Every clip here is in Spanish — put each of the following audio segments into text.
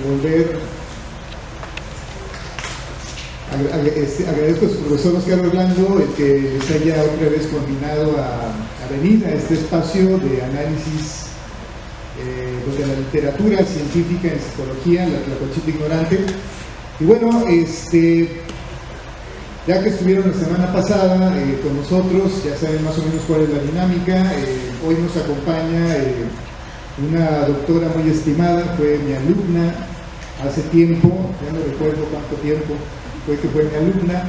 volver. Agradezco a su profesor Oscar Orlando el que les haya otra vez combinado a venir a este espacio de análisis de la literatura científica en psicología, la Tlacuachita Ignorante. Y bueno, ya que estuvieron la semana pasada con nosotros, ya saben más o menos cuál es la dinámica. Hoy nos acompaña una doctora muy estimada, fue mi alumna hace tiempo, ya no recuerdo cuánto tiempo que fue mi alumna.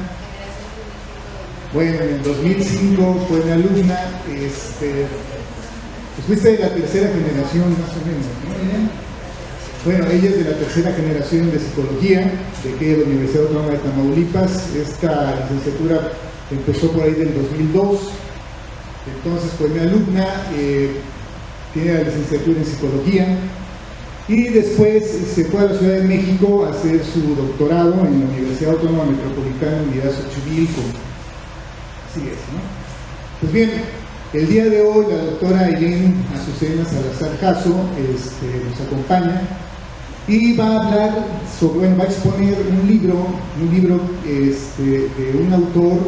Bueno, en el 2005 fue mi alumna. Pues fuiste de la tercera generación más o menos, ¿no? Bueno, ella es de la tercera generación de psicología de aquí de la Universidad Autónoma de Tamaulipas. Esta licenciatura empezó por ahí del 2002, entonces fue mi alumna, tiene la licenciatura en psicología y después se fue a la Ciudad de México a hacer su doctorado en la Universidad Autónoma Metropolitana Unidad Xochimilco. Así es, ¿no? Pues bien, el día de hoy la doctora Elena Azucena Salazar Jasso nos acompaña y va a hablar sobre, bueno, va a exponer un libro de un autor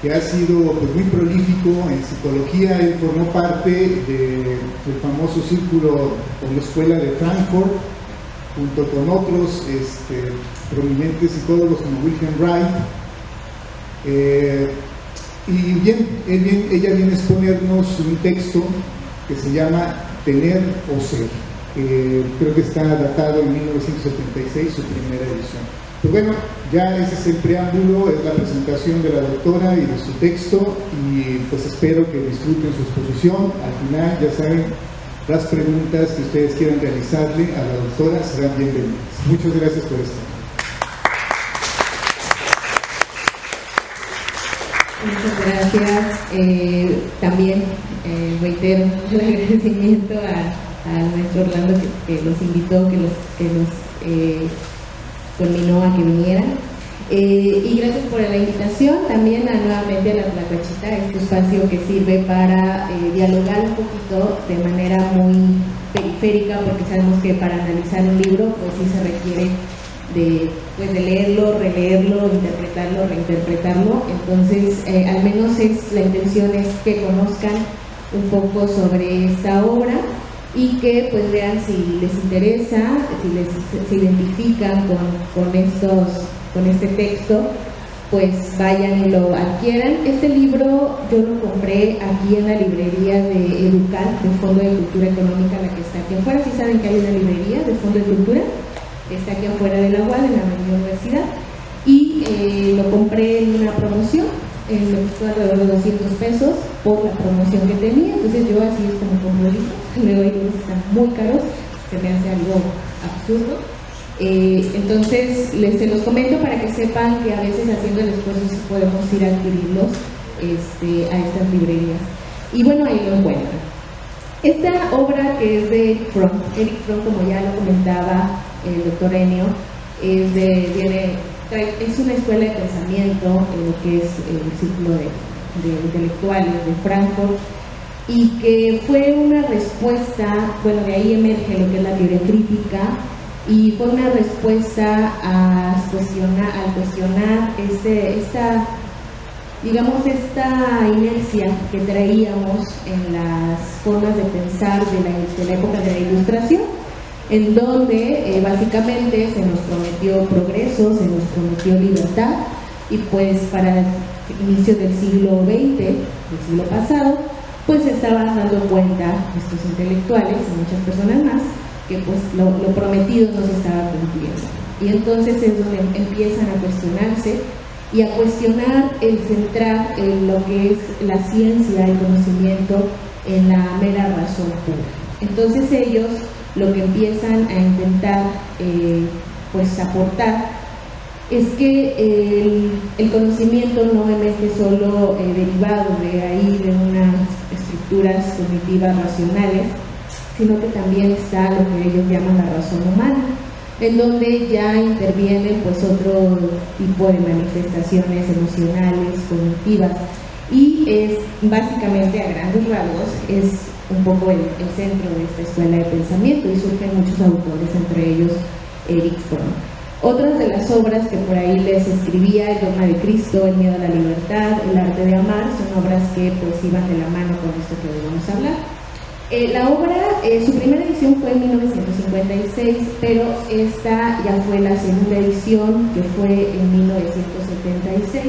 que ha sido pues, muy prolífico en psicología. Él formó parte del famoso círculo o la escuela de Frankfurt, junto con otros prominentes psicólogos como Wilhelm Reich. Y bien, ella viene a exponernos un texto que se llama Tener o Ser. Creo que está datado en 1976, su primera edición. Pues bueno, ya ese es el preámbulo, es la presentación de la doctora y de su texto, y pues espero que disfruten su exposición. Al final, ya saben, las preguntas que ustedes quieran realizarle a la doctora serán bienvenidas. Muchas gracias por estar. Muchas gracias. También reitero el agradecimiento a nuestro Orlando que los invitó, que los conminó a que vinieran. Y gracias por la invitación también nuevamente a la Tlacuachita, este espacio que sirve para dialogar un poquito de manera muy periférica, porque sabemos que para analizar un libro pues sí se requiere de leerlo, releerlo, interpretarlo, reinterpretarlo. Entonces al menos la intención es que conozcan un poco sobre esta obra y que pues vean si les interesa, si se identifican con este texto, pues vayan y lo adquieran. Este libro yo lo compré aquí en la librería de Educal, del Fondo de Cultura Económica, la que está aquí afuera. ¿Sí saben que hay una librería del Fondo de Cultura? Está aquí afuera de la UAD, en la Avenida Universidad, y lo compré en una promoción, me costó alrededor de 200 pesos por la promoción que tenía. Entonces yo así es como compro libros, luego hay libros que están muy caros, se me hace algo absurdo. Entonces se los comento para que sepan que a veces haciendo el esfuerzo sí podemos ir a adquirirlos a estas librerías. Y bueno, ahí lo encuentran. Esta obra, que es de Erich Fromm, como ya lo comentaba el doctor Enio, es una escuela de pensamiento, que es el círculo de intelectuales de Frankfurt, y que fue una respuesta, bueno, de ahí emerge lo que es la teoría crítica, y fue una respuesta al cuestionar esta inercia que traíamos en las formas de pensar de la época de la Ilustración, en donde básicamente se nos prometió progreso, se nos prometió libertad, y pues para el inicio del siglo XX, del siglo pasado, pues se estaban dando cuenta estos intelectuales y muchas personas más que pues lo prometido no se estaba cumpliendo. Y entonces es donde empiezan a cuestionarse y a cuestionar el centrar en lo que es la ciencia, el conocimiento, en la mera razón pura. Entonces ellos lo que empiezan a intentar pues aportar es que el conocimiento no emerge solo derivado de ahí de unas estructuras cognitivas racionales, sino que también está lo que ellos llaman la razón humana, en donde ya intervienen pues otro tipo de manifestaciones emocionales, cognitivas, y es básicamente a grandes rasgos es un poco el centro de esta escuela de pensamiento, y surgen muchos autores, entre ellos Erich Fromm. Otras de las obras que por ahí les escribía: El dogma de Cristo, El miedo a la libertad, El arte de amar, son obras que pues iban de la mano con esto que hoy vamos a hablar. La obra, su primera edición fue en 1956, pero esta ya fue la segunda edición, que fue en 1976.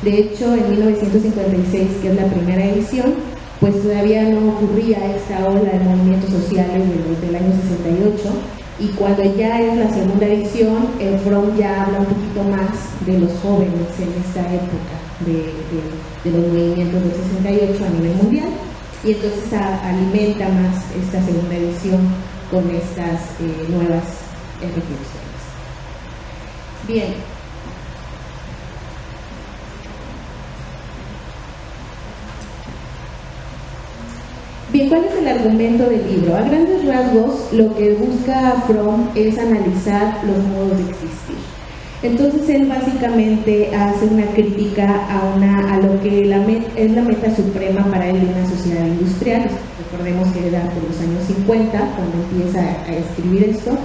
De hecho, en 1956, que es la primera edición, pues todavía no ocurría esta ola de movimientos sociales del año 68, y cuando ya es la segunda edición, Fromm ya habla un poquito más de los jóvenes en esta época de los movimientos del 68 a nivel mundial, y entonces alimenta más esta segunda edición con estas nuevas reflexiones. Bien. Bien, ¿cuál es el argumento del libro? A grandes rasgos, lo que busca Fromm es analizar los modos de existir. Entonces, él básicamente hace una crítica a lo que es la meta suprema para él de una sociedad industrial. Recordemos que era por los años 50, cuando empieza a escribir esto,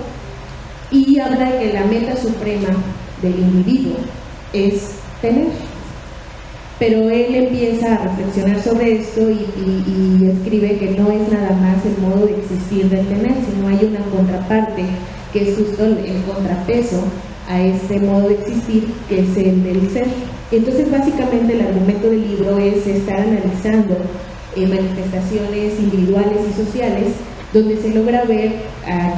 y habla de que la meta suprema del individuo es tener. Pero él empieza a reflexionar sobre esto y escribe que no es nada más el modo de existir del tener, sino hay una contraparte que es justo el contrapeso a este modo de existir, que es el del ser. Entonces, básicamente el argumento del libro es estar analizando manifestaciones individuales y sociales, donde se logra ver,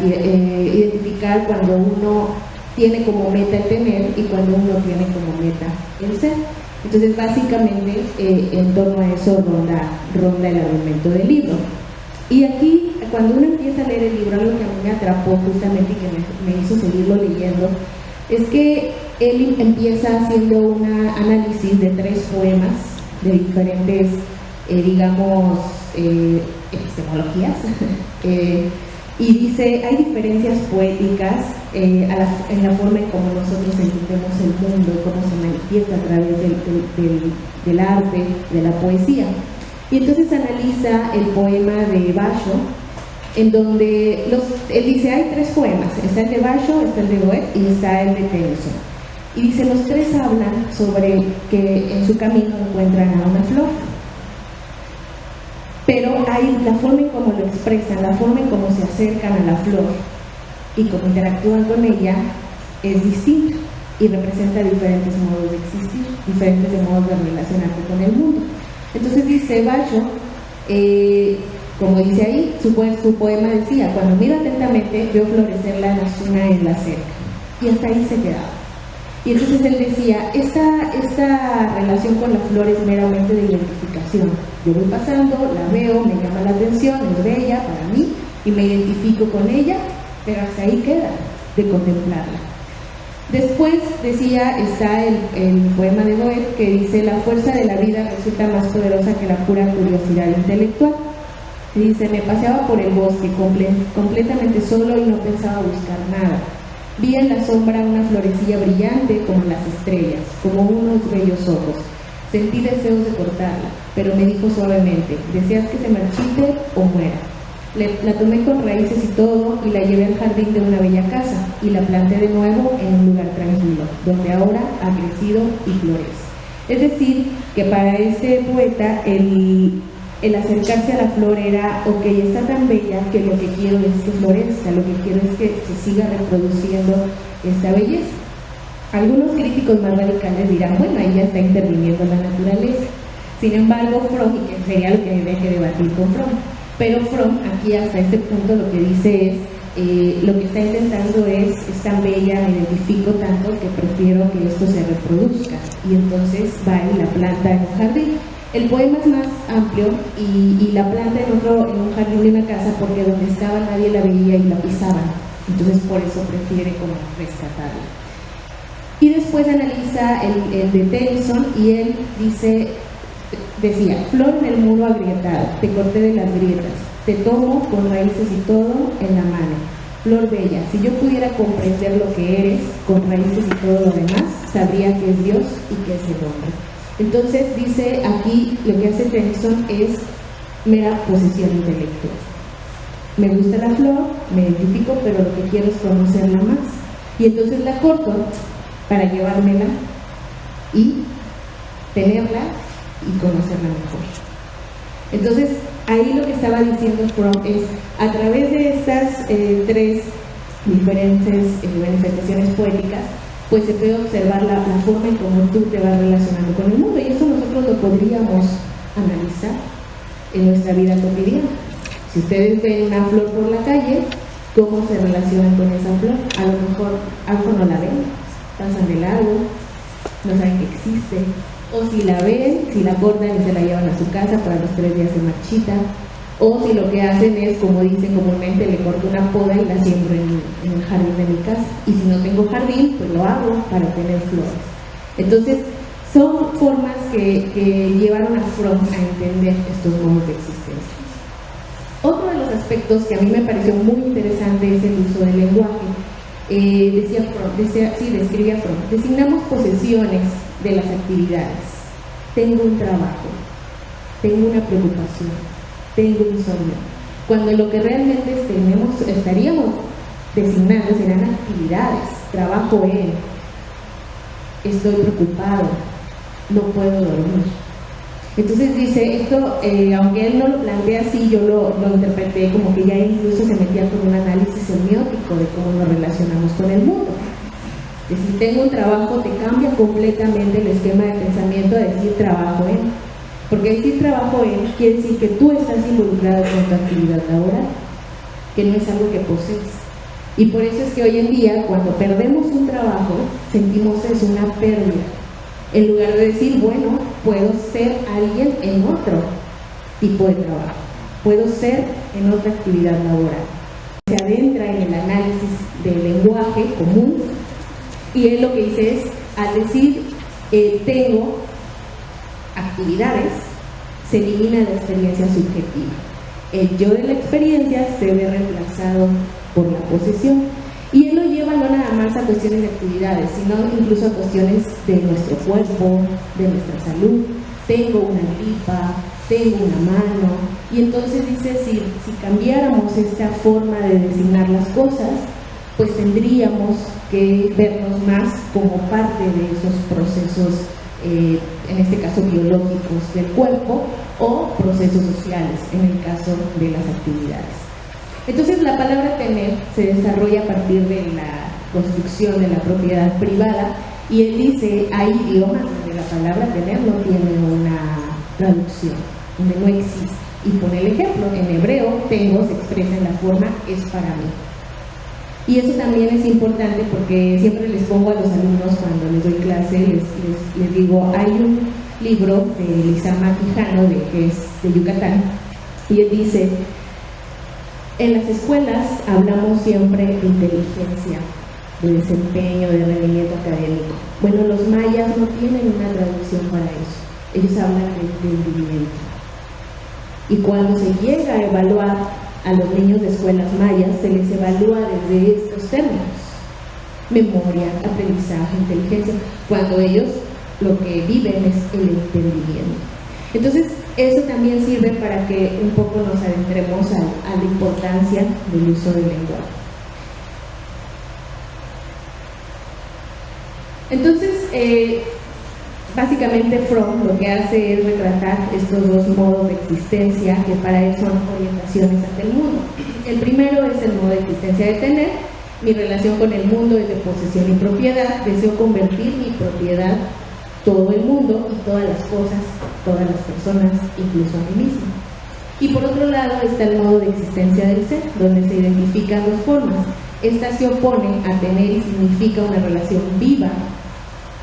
identificar cuando uno tiene como meta el tener y cuando uno tiene como meta el ser. Entonces, básicamente, en torno a eso ronda el argumento del libro. Y aquí, cuando uno empieza a leer el libro, algo que a mí me atrapó justamente y que me hizo seguirlo leyendo, es que él empieza haciendo un análisis de 3 poemas de diferentes, digamos, epistemologías, y dice, hay diferencias poéticas en la forma en cómo nosotros entendemos el mundo y cómo se manifiesta a través del arte, de la poesía. Y entonces analiza el poema de Basho, en donde él dice, hay 3 poemas, está el de Basho, está el de Goethe y está el de Tennyson. Y dice, los 3 hablan sobre que en su camino encuentran a una flor. Pero hay la forma en cómo lo expresan, la forma en cómo se acercan a la flor y cómo interactúan con ella es distinta y representa diferentes modos de existir, diferentes modos de relacionarse con el mundo. Entonces dice Basho, como dice ahí, su poema decía, cuando miro atentamente veo florecer la nazuna en la cerca, y hasta ahí se quedaba. Y entonces él decía, esta relación con la flor es meramente de identificación. Yo voy pasando, la veo, me llama la atención, es bella para mí, y me identifico con ella, pero hasta ahí queda, de contemplarla. Después, decía, está el poema de Goethe, que dice, la fuerza de la vida resulta más poderosa que la pura curiosidad intelectual. Y dice, me paseaba por el bosque completamente solo y no pensaba buscar nada. Vi en la sombra una florecilla brillante como las estrellas, como unos bellos ojos. Sentí deseos de cortarla, pero me dijo suavemente, ¿deseas que se marchite o muera? La tomé con raíces y todo y la llevé al jardín de una bella casa y la planté de nuevo en un lugar tranquilo, donde ahora ha crecido y florece. Es decir, que para este poeta el acercarse a la flor era, ok, está tan bella que lo que quiero es que florezca, lo que quiero es que se siga reproduciendo esta belleza. Algunos críticos más radicales dirán, bueno, ahí ya está interviniendo la naturaleza. Sin embargo, Fromm, y que sería lo que habría que debatir con Fromm, pero Fromm aquí hasta este punto lo que dice es, lo que está intentando es tan bella, me identifico tanto que prefiero que esto se reproduzca, y entonces va y la planta en un jardín. El poema es más amplio y la planta en un jardín de una casa porque donde estaba nadie la veía y la pisaban, entonces por eso prefiere como rescatarla. Y después analiza el de Tennyson y él decía, flor en el muro agrietado, te corté de las grietas, te tomo con raíces y todo en la mano. Flor bella, si yo pudiera comprender lo que eres, con raíces y todo lo demás, sabría que es Dios y que es el hombre. Entonces dice aquí, lo que hace Tennyson es mera posesión intelectual. Me gusta la flor, me identifico, pero lo que quiero es conocerla más. Y entonces la corto para llevármela y tenerla y conocerla mejor. Entonces, ahí lo que estaba diciendo Fromm es, a través de estas tres diferentes manifestaciones poéticas, pues se puede observar la forma en cómo tú te vas relacionando con el mundo, y eso nosotros lo podríamos analizar en nuestra vida cotidiana. Si ustedes ven una flor por la calle, ¿cómo se relacionan con esa flor? A lo mejor algo no la ven, pasan de largo, no saben que existe, o si la ven, si la cortan y se la llevan a su casa, para los 3 días se marchita, o si lo que hacen es, como dicen comúnmente, le corto una poda y la siembro en el jardín de mi casa, y si no tengo jardín, pues lo hago para tener flores. Entonces, son formas que llevaron a Fromm a entender estos modos de existencia. Otro de los aspectos que a mí me pareció muy interesante es el uso del lenguaje. Describía Fromm, designamos posesiones de las actividades. Tengo un trabajo, tengo una preocupación, tengo un sueño. Cuando lo que realmente estaríamos designando serán actividades. Trabajo en, estoy preocupado, no puedo dormir. Entonces dice, esto, aunque él no lo plantea así, yo lo interpreté como que ya incluso se metía con un análisis semiótico de cómo nos relacionamos con el mundo. Es decir, tengo un trabajo, te cambia completamente el esquema de pensamiento a decir trabajo en. Porque decir trabajo en quiere decir que tú estás involucrado con tu actividad laboral, que no es algo que posees. Y por eso es que hoy en día, cuando perdemos un trabajo, sentimos eso, una pérdida. En lugar de decir, bueno, puedo ser alguien en otro tipo de trabajo, puedo ser en otra actividad laboral. Se adentra en el análisis del lenguaje común, y él lo que dice es, al decir tengo actividades, se elimina la experiencia subjetiva. El yo de la experiencia se ve reemplazado por la posesión. Y él lo lleva no nada más a cuestiones de actividades, sino incluso a cuestiones de nuestro cuerpo, de nuestra salud. Tengo una gripa, tengo una mano. Y entonces dice, si cambiáramos esta forma de designar las cosas, pues tendríamos que vernos más como parte de esos procesos, en este caso biológicos del cuerpo, o procesos sociales, en el caso de las actividades. Entonces la palabra tener se desarrolla a partir de la construcción de la propiedad privada, y él dice, hay idiomas donde la palabra tener no tiene una traducción, donde no existe. Y pone el ejemplo, en hebreo, tengo se expresa en la forma es para mí. Y eso también es importante porque siempre les pongo a los alumnos cuando les doy clase, les digo, hay un libro de Lizama Quijano, que es de Yucatán, y él dice, en las escuelas hablamos siempre de inteligencia, de desempeño, de rendimiento académico. Bueno, los mayas no tienen una traducción para eso. Ellos hablan de rendimiento. Y cuando se llega a evaluar a los niños de escuelas mayas, se les evalúa desde estos términos: memoria, aprendizaje, inteligencia, cuando ellos lo que viven es el entendimiento. Entonces, eso también sirve para que un poco nos adentremos a la importancia del uso del lenguaje. Entonces, básicamente Fromm lo que hace es retratar estos dos modos de existencia que para él son orientaciones ante el mundo. El primero es el modo de existencia de tener. Mi relación con el mundo es de posesión y propiedad. Deseo convertir mi propiedad todo el mundo y todas las cosas, todas las personas, incluso a mí mismo. Y por otro lado está el modo de existencia del ser, donde se identifican dos formas. Esta se opone a tener y significa una relación viva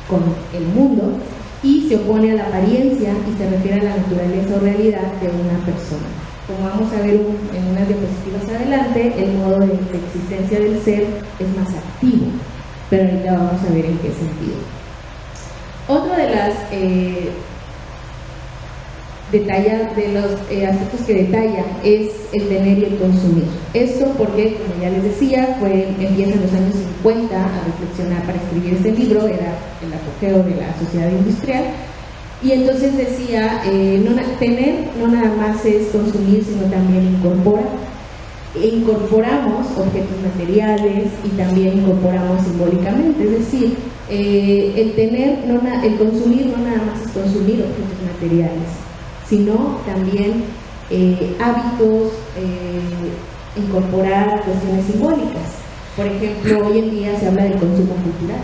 con el mundo, y se opone a la apariencia y se refiere a la naturaleza o realidad de una persona. Como vamos a ver en unas diapositivas adelante, el modo de existencia del ser es más activo, pero ahorita vamos a ver en qué sentido. Otro de las aspectos que detalla es el tener y el consumir. Esto porque, como ya les decía, empieza en los años 50 a reflexionar para escribir este libro, era el apogeo de la sociedad industrial, Y entonces decía, tener no nada más es consumir, sino también incorporar. Incorporamos objetos materiales y también incorporamos simbólicamente, es decir, el consumir no nada más es consumir objetos materiales, sino también hábitos, incorporar cuestiones simbólicas. Por ejemplo, hoy en día se habla del consumo cultural.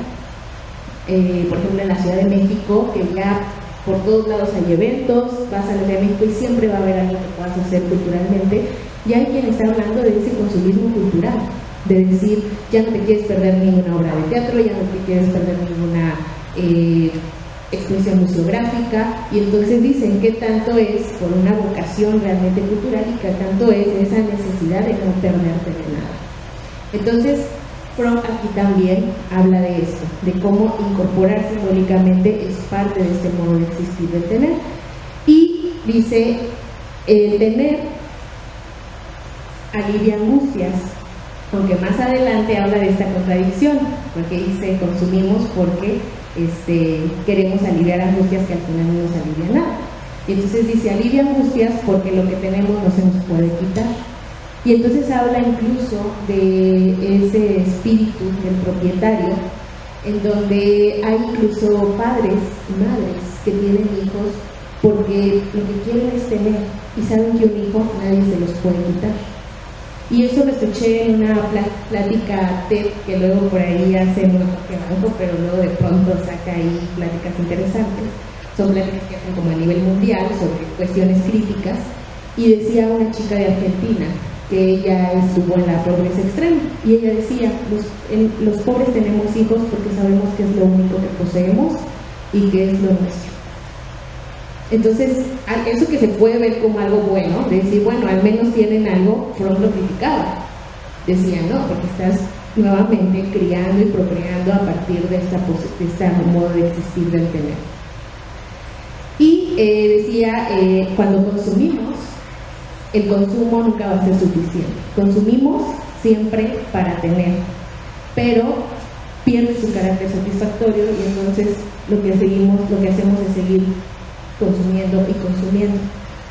Por ejemplo, en la Ciudad de México, que ya por todos lados hay eventos, vas a la Ciudad de México y siempre va a haber algo que puedas hacer culturalmente. Y hay quien está hablando de ese consumismo cultural, de decir, ya no te quieres perder ninguna obra de teatro, ya no te quieres perder ninguna exposición museográfica, y entonces dicen qué tanto es por una vocación realmente cultural y qué tanto es esa necesidad de no perderte de nada. Entonces, Fromm aquí también habla de esto, de cómo incorporar simbólicamente es parte de este modo de existir del tener. Y dice, el tener alivia angustias, aunque más adelante habla de esta contradicción, porque dice consumimos porque queremos aliviar angustias que al final no nos alivia nada. Y entonces dice alivia angustias porque lo que tenemos no se nos puede quitar. Y entonces habla incluso de ese espíritu del propietario, en donde hay incluso padres y madres que tienen hijos porque lo que quieren es tener y saben que un hijo nadie se los puede quitar. Y eso lo escuché en una plática TED que luego por ahí hace un toque bajo, pero luego de pronto saca ahí pláticas interesantes. Son pláticas que hacen como a nivel mundial sobre cuestiones críticas. Y decía una chica de Argentina que ella estuvo en la pobreza extrema, y ella decía, los pobres tenemos hijos porque sabemos que es lo único que poseemos y que es lo nuestro. Entonces, eso que se puede ver como algo bueno, de decir, bueno, al menos tienen algo, Fromm lo criticaba. Decía, no, porque estás nuevamente criando y procreando a partir de este modo de existir del tener. Y decía, cuando consumimos, el consumo nunca va a ser suficiente. Consumimos siempre para tener, pero pierde su carácter satisfactorio y entonces lo que hacemos es seguir consumiendo y consumiendo,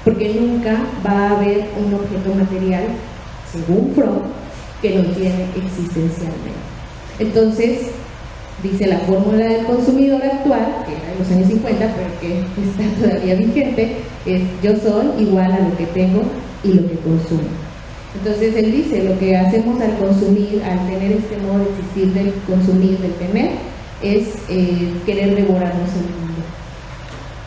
porque nunca va a haber un objeto material, según Fromm, que nos llene existencialmente. Entonces, dice la fórmula del consumidor actual, que era de los años 50, pero que está todavía vigente, es yo soy igual a lo que tengo y lo que consumo. Entonces él dice, lo que hacemos al consumir, al tener este modo de existir del consumir, del tener, es querer devorarnos el mundo.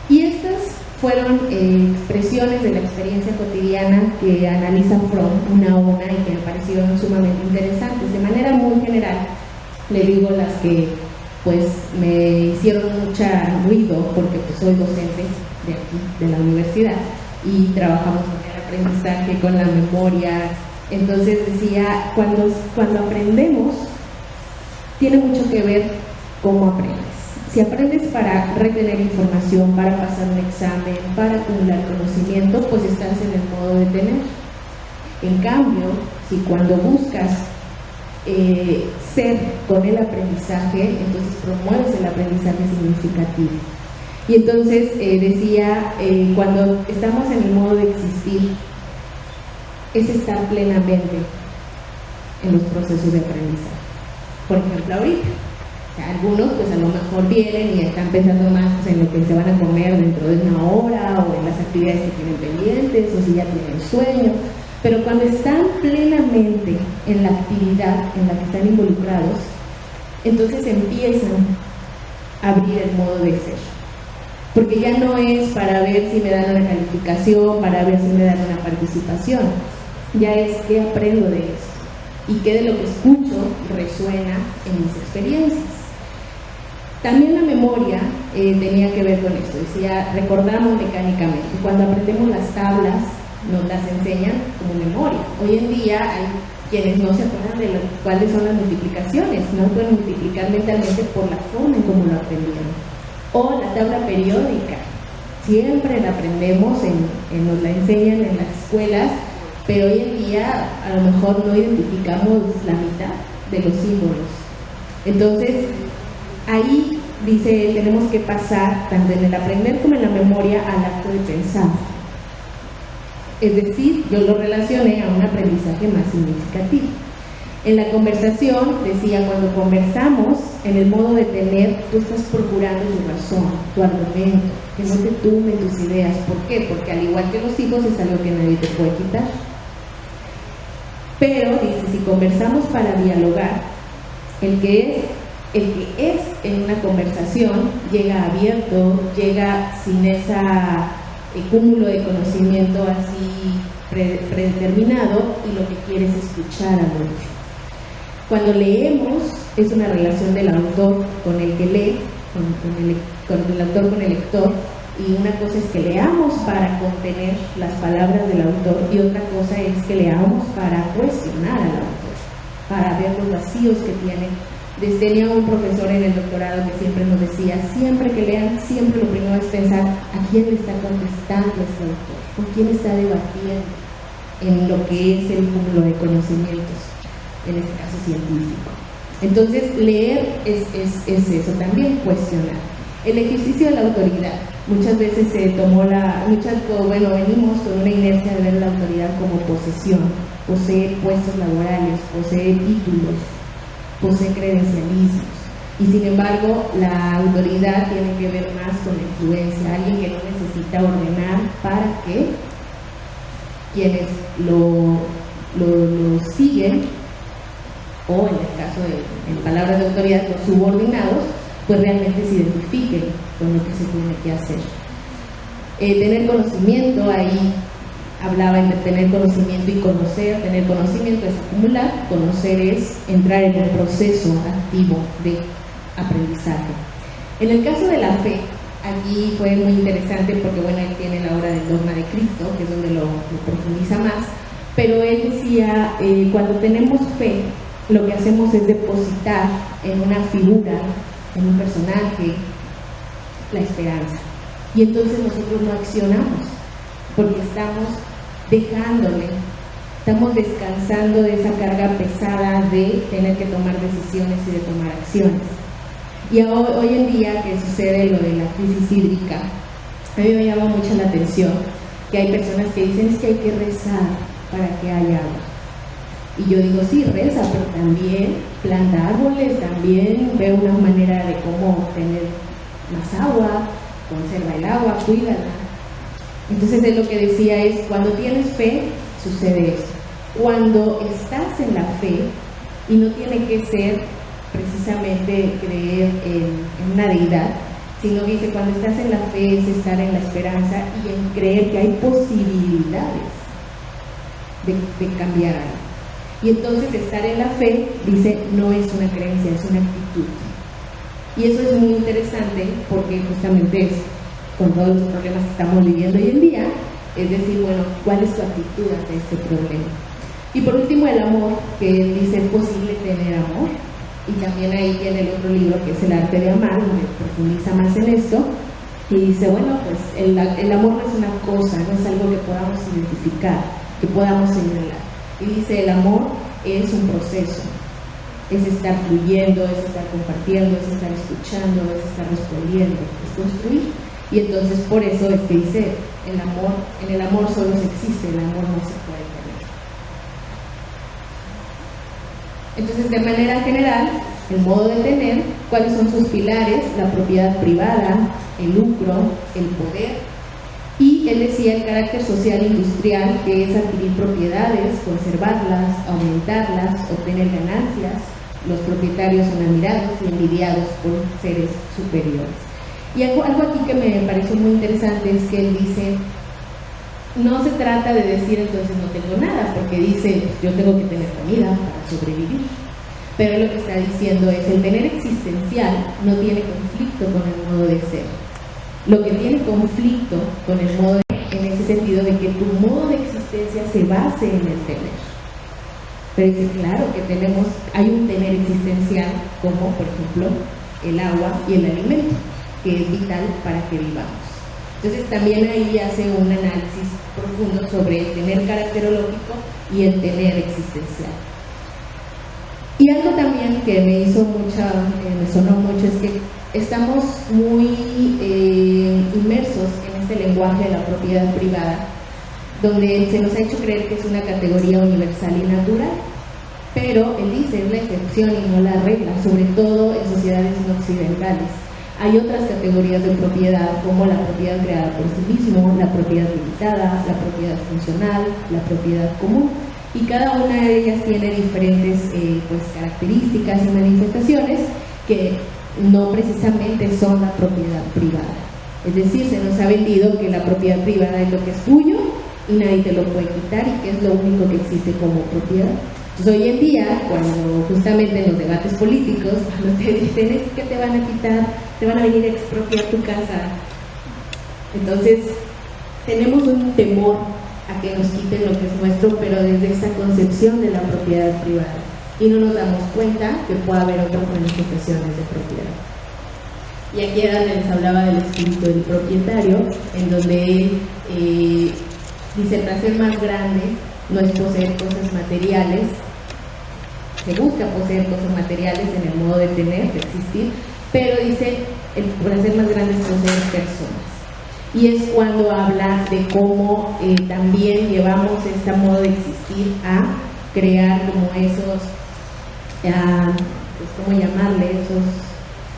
Y estas fueron expresiones de la experiencia cotidiana que analiza Fromm una a una y que me parecieron sumamente interesantes. De manera muy general, le digo las que pues me hicieron mucha ruido, porque pues soy docente de aquí, de la universidad, y trabajamos con el aprendizaje, con la memoria. Entonces decía, cuando aprendemos, tiene mucho que ver cómo aprendes. Si aprendes para retener información, para pasar un examen, para acumular conocimiento, pues estás en el modo de tener. En cambio, si cuando buscas ser con el aprendizaje, entonces promueves el aprendizaje significativo. Y entonces decía, cuando estamos en el modo de existir, es estar plenamente en los procesos de aprendizaje. Por ejemplo, ahorita, o sea, algunos pues a lo mejor vienen y están pensando más pues, en lo que se van a comer dentro de una hora, o en las actividades que tienen pendientes, o si ya tienen sueño. Pero cuando están plenamente en la actividad en la que están involucrados, entonces empiezan a abrir el modo de ser. Porque ya no es para ver si me dan una calificación, para ver si me dan una participación. Ya es qué aprendo de esto y qué de lo que escucho resuena en mis experiencias. También la memoria tenía que ver con esto. Decía, recordamos mecánicamente. Cuando aprendemos las tablas, nos las enseñan como memoria. Hoy en día hay quienes no se acuerdan de cuáles son las multiplicaciones, no pueden multiplicar mentalmente por la forma en cómo lo aprendieron. O la tabla periódica, siempre la aprendemos, nos la enseñan en las escuelas, pero hoy en día a lo mejor no identificamos la mitad de los símbolos. Entonces, ahí dice, tenemos que pasar tanto en el aprender como en la memoria al acto de pensar. Es decir, yo lo relacioné a un aprendizaje más significativo. En la conversación, decía, cuando conversamos, en el modo de tener, tú estás procurando tu razón, tu argumento, que no te tumben tus ideas. ¿Por qué? Porque al igual que los hijos es algo que nadie te puede quitar. Pero, dice, si conversamos para dialogar, el que es en una conversación llega abierto, llega sin ese cúmulo de conocimiento así predeterminado, y lo que quiere es escuchar al otro. Cuando leemos, es una relación del autor con el que lee, con el autor con el lector, y una cosa es que leamos para contener las palabras del autor, y otra cosa es que leamos para cuestionar al autor, para ver los vacíos que tiene. Tenía un profesor en el doctorado que siempre nos decía, siempre que lean, siempre lo primero es pensar a quién le está contestando este autor, con quién está debatiendo en lo que es el cúmulo de conocimientos, en este caso científico. Entonces, leer es eso también, cuestionar. El ejercicio de la autoridad. Muchas veces se tomó venimos con una inercia de ver la autoridad como posesión, posee puestos laborales, posee títulos, posee credencialismos, y sin embargo la autoridad tiene que ver más con la influencia, alguien que no necesita ordenar para que quienes lo siguen, o en el caso en palabras de autoridad, los subordinados, pues realmente se identifiquen con lo que se tiene que hacer. Tener conocimiento, ahí hablaba entre tener conocimiento y conocer. Tener conocimiento es acumular, conocer es entrar en un proceso activo de aprendizaje. En el caso de la fe, aquí fue muy interesante porque, bueno, él tiene la obra del Dogma de Cristo, que es donde lo profundiza más, pero él decía, cuando tenemos fe, lo que hacemos es depositar en una figura, en un personaje, la esperanza. Y entonces nosotros no accionamos, porque estamos dejándole, estamos descansando de esa carga pesada de tener que tomar decisiones y de tomar acciones. Y hoy en día que sucede lo de la crisis hídrica, a mí me llama mucho la atención que hay personas que dicen es que hay que rezar para que haya agua. Y yo digo, sí, reza, pero también planta árboles, también ve una manera de cómo obtener más agua, conserva el agua, cuídala. Entonces él lo que decía es, cuando tienes fe, sucede eso. Cuando estás en la fe, y no tiene que ser precisamente creer en una deidad, sino que dice, cuando estás en la fe es estar en la esperanza y en creer que hay posibilidades de cambiar algo. Y entonces estar en la fe, dice, no es una creencia, es una actitud. Y eso es muy interesante porque justamente es, con todos los problemas que estamos viviendo hoy en día, es decir, bueno, ¿cuál es tu actitud ante este problema? Y por último, el amor, que dice, ¿es posible tener amor? Y también ahí tiene el otro libro que es El arte de amar, donde profundiza más en esto, y dice, bueno, pues el amor no es una cosa, no es algo que podamos identificar, que podamos señalar. Y dice, el amor es un proceso, es estar fluyendo, es estar compartiendo, es estar escuchando, es estar respondiendo, es construir. Y entonces por eso es que dice, en el amor solo se existe, el amor no se puede tener. Entonces, de manera general, el modo de tener, ¿cuáles son sus pilares? La propiedad privada, el lucro, el poder. Y él decía el carácter social industrial, que es adquirir propiedades, conservarlas, aumentarlas, obtener ganancias. Los propietarios son admirados y envidiados por seres superiores. Y algo aquí que me pareció muy interesante es que él dice, no se trata de decir entonces no tengo nada, porque dice, yo tengo que tener comida para sobrevivir. Pero lo que está diciendo es, el tener existencial no tiene conflicto con el modo de ser. Lo que tiene conflicto con el modo en ese sentido de que tu modo de existencia se base en el tener. Pero dice, claro que hay un tener existencial como, por ejemplo, el agua y el alimento, que es vital para que vivamos. Entonces también ahí hace un análisis profundo sobre el tener caracterológico y el tener existencial. Y algo también que me sonó mucho es que estamos muy inmersos en este lenguaje de la propiedad privada, donde se nos ha hecho creer que es una categoría universal y natural, pero él dice es la excepción y no la regla, sobre todo en sociedades no occidentales. Hay otras categorías de propiedad, como la propiedad creada por sí mismo, la propiedad limitada, la propiedad funcional, la propiedad común, y cada una de ellas tiene diferentes pues, características y manifestaciones que no precisamente son la propiedad privada. Es decir, se nos ha vendido que la propiedad privada es lo que es tuyo y nadie te lo puede quitar y que es lo único que existe como propiedad. Entonces hoy en día, cuando justamente en los debates políticos, cuando te dicen es que te van a quitar, te van a venir a expropiar tu casa, entonces tenemos un temor a que nos quiten lo que es nuestro, pero desde esta concepción de la propiedad privada, y no nos damos cuenta que puede haber otras manifestaciones de propiedad. Y aquí era donde les hablaba del espíritu del propietario, en donde él dice, el placer más grande no es poseer cosas materiales, se busca poseer cosas materiales en el modo de tener, de existir, pero dice, el placer más grande es poseer personas. Y es cuando habla de cómo también llevamos este modo de existir a crear como esos, pues, ¿cómo llamarle? Esos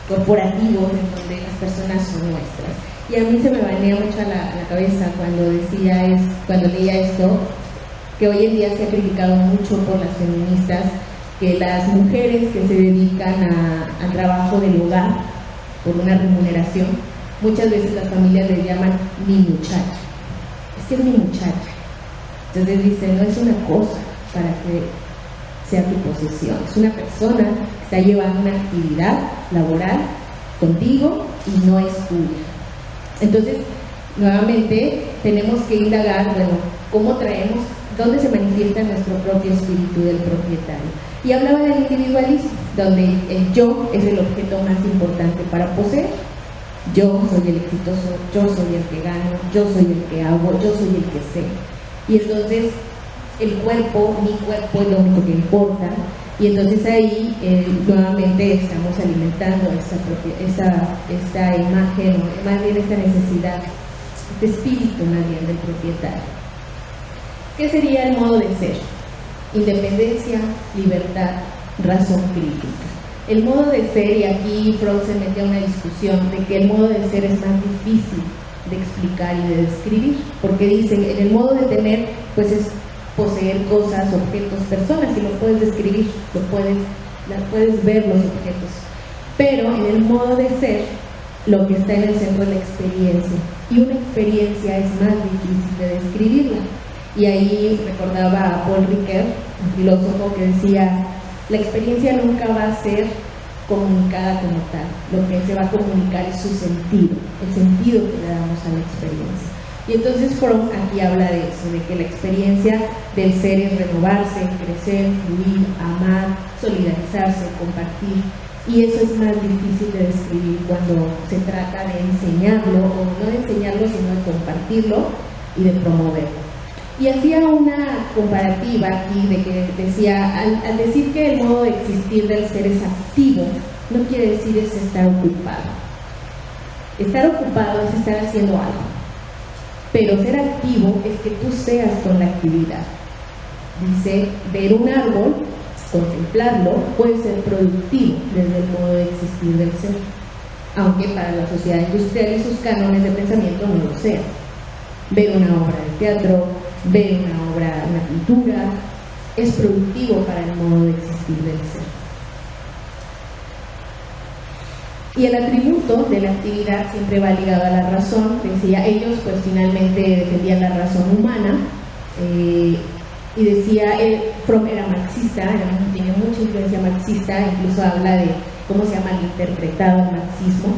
corporativos en donde las personas son nuestras. Y a mí se me venía mucho a la cabeza cuando leía esto, que hoy en día se ha criticado mucho por las feministas, que las mujeres que se dedican al trabajo del hogar por una remuneración, muchas veces las familias le llaman mi muchacha. Es que es mi muchacha. Entonces dicen, no es una cosa para que sea tu posesión, es una persona que está llevando una actividad laboral contigo y no es tuya. Entonces, nuevamente, tenemos que indagar, bueno, cómo traemos, dónde se manifiesta nuestro propio espíritu del propietario. Y hablaba del individualismo, donde el yo es el objeto más importante para poseer. Yo soy el exitoso, yo soy el que gano, yo soy el que hago, yo soy el que sé. Y entonces el cuerpo, mi cuerpo es lo único que importa. Y entonces ahí nuevamente estamos alimentando esta imagen, o más bien esta necesidad, este espíritu más bien del propietario. ¿Qué sería el modo de ser? Independencia, libertad, razón crítica. El modo de ser, y aquí Freud se mete a una discusión de que el modo de ser es más difícil de explicar y de describir, porque dicen, en el modo de tener, pues es poseer cosas, objetos, personas, y lo puedes describir, puedes ver los objetos. Pero en el modo de ser, lo que está en el centro es la experiencia, y una experiencia es más difícil de describirla. Y ahí recordaba a Paul Ricoeur, un filósofo, que decía, la experiencia nunca va a ser comunicada como tal, lo que se va a comunicar es su sentido, el sentido que le damos a la experiencia. Y entonces Freud aquí habla de eso, de que la experiencia del ser es renovarse, crecer, fluir, amar, solidarizarse, compartir. Y eso es más difícil de describir cuando se trata de enseñarlo, o no de enseñarlo, sino de compartirlo y de promoverlo. Y hacía una comparativa aquí de que decía, al decir que el modo de existir del ser es activo, no quiere decir es estar ocupado. Estar ocupado es estar haciendo algo. Pero ser activo es que tú seas con la actividad. Dice, ver un árbol, contemplarlo, puede ser productivo desde el modo de existir del ser, aunque para la sociedad industrial y sus cánones de pensamiento no lo sea. Ver una obra de teatro, ver una pintura, es productivo para el modo de existir del ser. Y el atributo de la actividad siempre va ligado a la razón. Decía, ellos pues finalmente defendían la razón humana, y decía, Fromm era marxista, tiene mucha influencia marxista, incluso habla de cómo se llama interpretado el marxismo,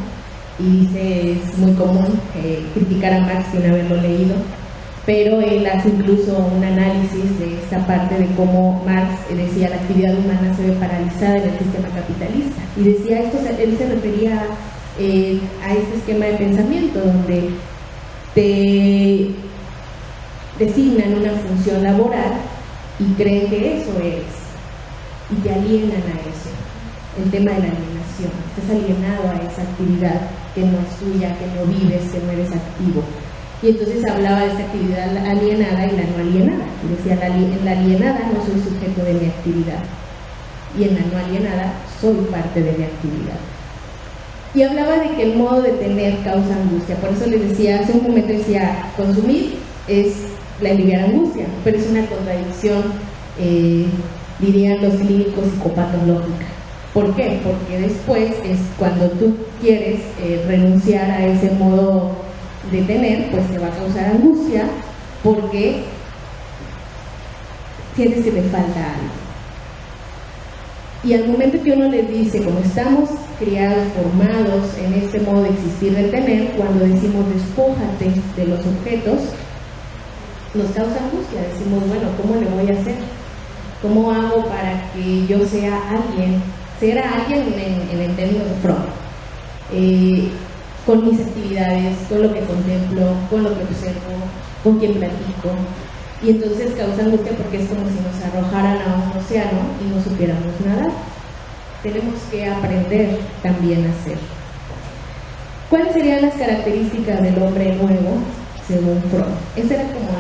y dice, es muy común criticar a Marx sin haberlo leído, pero él hace incluso un análisis de esta parte de cómo Marx decía la actividad humana se ve paralizada en el sistema capitalista, y decía esto, él se refería a este esquema de pensamiento donde te designan una función laboral y creen que eso es, y te alienan a eso, el tema de la alienación. alienación, estás alienado a esa actividad que no es tuya, que no vives, que no eres activo. Y entonces hablaba de esta actividad alienada y la no alienada. Y decía, en la alienada no soy sujeto de mi actividad, y en la no alienada soy parte de mi actividad. Y hablaba de que el modo de tener causa angustia. Por eso les decía, hace un momento decía, consumir es la aliviar angustia, pero es una contradicción, dirían los clínicos, psicopatológica. ¿Por qué? Porque después es cuando tú quieres renunciar a ese modo de tener, pues te va a causar angustia porque sientes que te falta algo. Y al momento que uno les dice, como estamos criados, formados en este modo de existir, de tener, cuando decimos despójate de los objetos, nos causa angustia. Decimos, bueno, ¿cómo le voy a hacer? ¿Cómo hago para que yo sea alguien? Ser alguien en el término de Fromm, con mis actividades, con lo que contemplo, con lo que observo, con quien platico. Y entonces causa angustia porque es como si nos arrojaran a un océano y no supiéramos nadar. Tenemos que aprender también a ser. ¿Cuáles serían las características del hombre nuevo según Fromm? Esa era como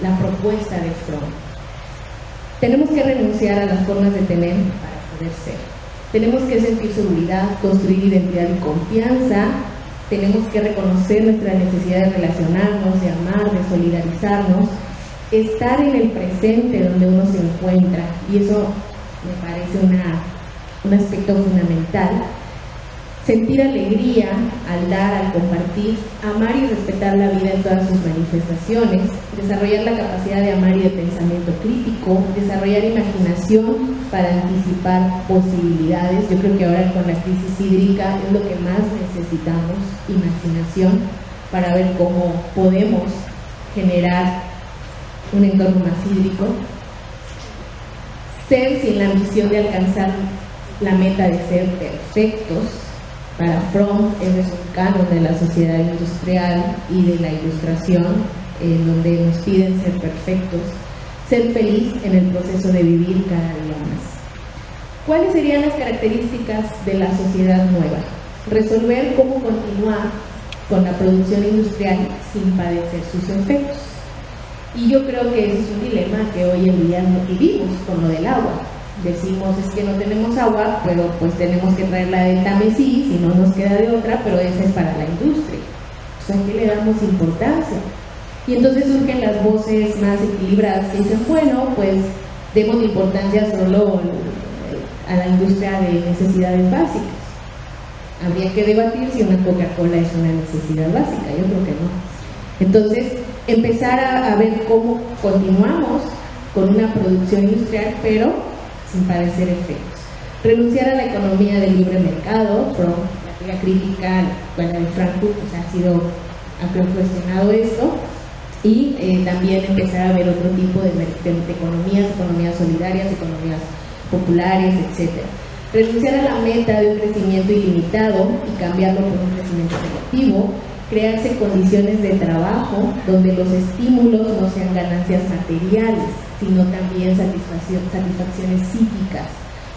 la propuesta de Fromm. Tenemos que renunciar a las formas de tener para poder ser. Tenemos que sentir seguridad, construir identidad y confianza. Tenemos que reconocer nuestra necesidad de relacionarnos, de amar, de solidarizarnos, estar en el presente donde uno se encuentra, y eso me parece un aspecto fundamental. Sentir alegría al dar, al compartir, amar y respetar la vida en todas sus manifestaciones, desarrollar la capacidad de amar y de pensamiento crítico, desarrollar imaginación para anticipar posibilidades. Yo creo que ahora con la crisis hídrica es lo que más necesitamos, imaginación, para ver cómo podemos generar un entorno más hídrico. Ser sin la ambición de alcanzar la meta de ser perfectos. Para Fromm, ese es un canon de la sociedad industrial y de la ilustración, donde nos piden ser perfectos. Ser feliz en el proceso de vivir cada día más. ¿Cuáles serían las características de la sociedad nueva? Resolver cómo continuar con la producción industrial sin padecer sus efectos. Y yo creo que ese es un dilema que hoy en día no vivimos con lo del agua. Decimos, es que no tenemos agua, pero pues tenemos que traerla del Támesis, si no nos queda de otra, pero esa es para la industria. O sea, ¿qué le damos importancia? Y entonces surgen las voces más equilibradas que dicen, bueno, pues demos importancia solo a la industria de necesidades básicas. Habría que debatir si una Coca-Cola es una necesidad básica, yo creo que no. Entonces, empezar a ver cómo continuamos con una producción industrial, pero sin padecer efectos. Renunciar a la economía del libre mercado. Fromm, la teoría crítica, la escuela de Frankfurt, pues ha sido, ha cuestionado esto, y también empezar a ver otro tipo de economías solidarias, economías populares, etc. Renunciar a la meta de un crecimiento ilimitado y cambiarlo por un crecimiento selectivo. Crearse condiciones de trabajo donde los estímulos no sean ganancias materiales, sino también satisfacciones psíquicas.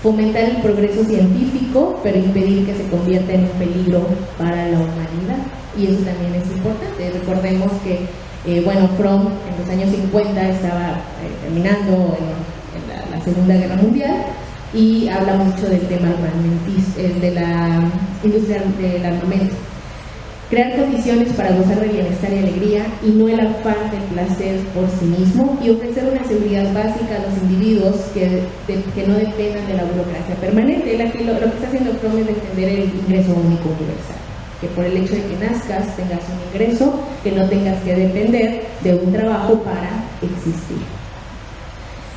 Fomentar el progreso científico, pero impedir que se convierta en un peligro para la humanidad. Y eso también es importante. Recordemos que, Fromm en los años 50 estaba terminando en la Segunda Guerra Mundial, y habla mucho del tema de la industria del armamento. Crear condiciones para gozar de bienestar y alegría y no el afán del placer por sí mismo, y ofrecer una seguridad básica a los individuos que no dependan de la burocracia permanente. Lo que está haciendo Fromm es defender el ingreso único universal, que por el hecho de que nazcas tengas un ingreso, que no tengas que depender de un trabajo para existir.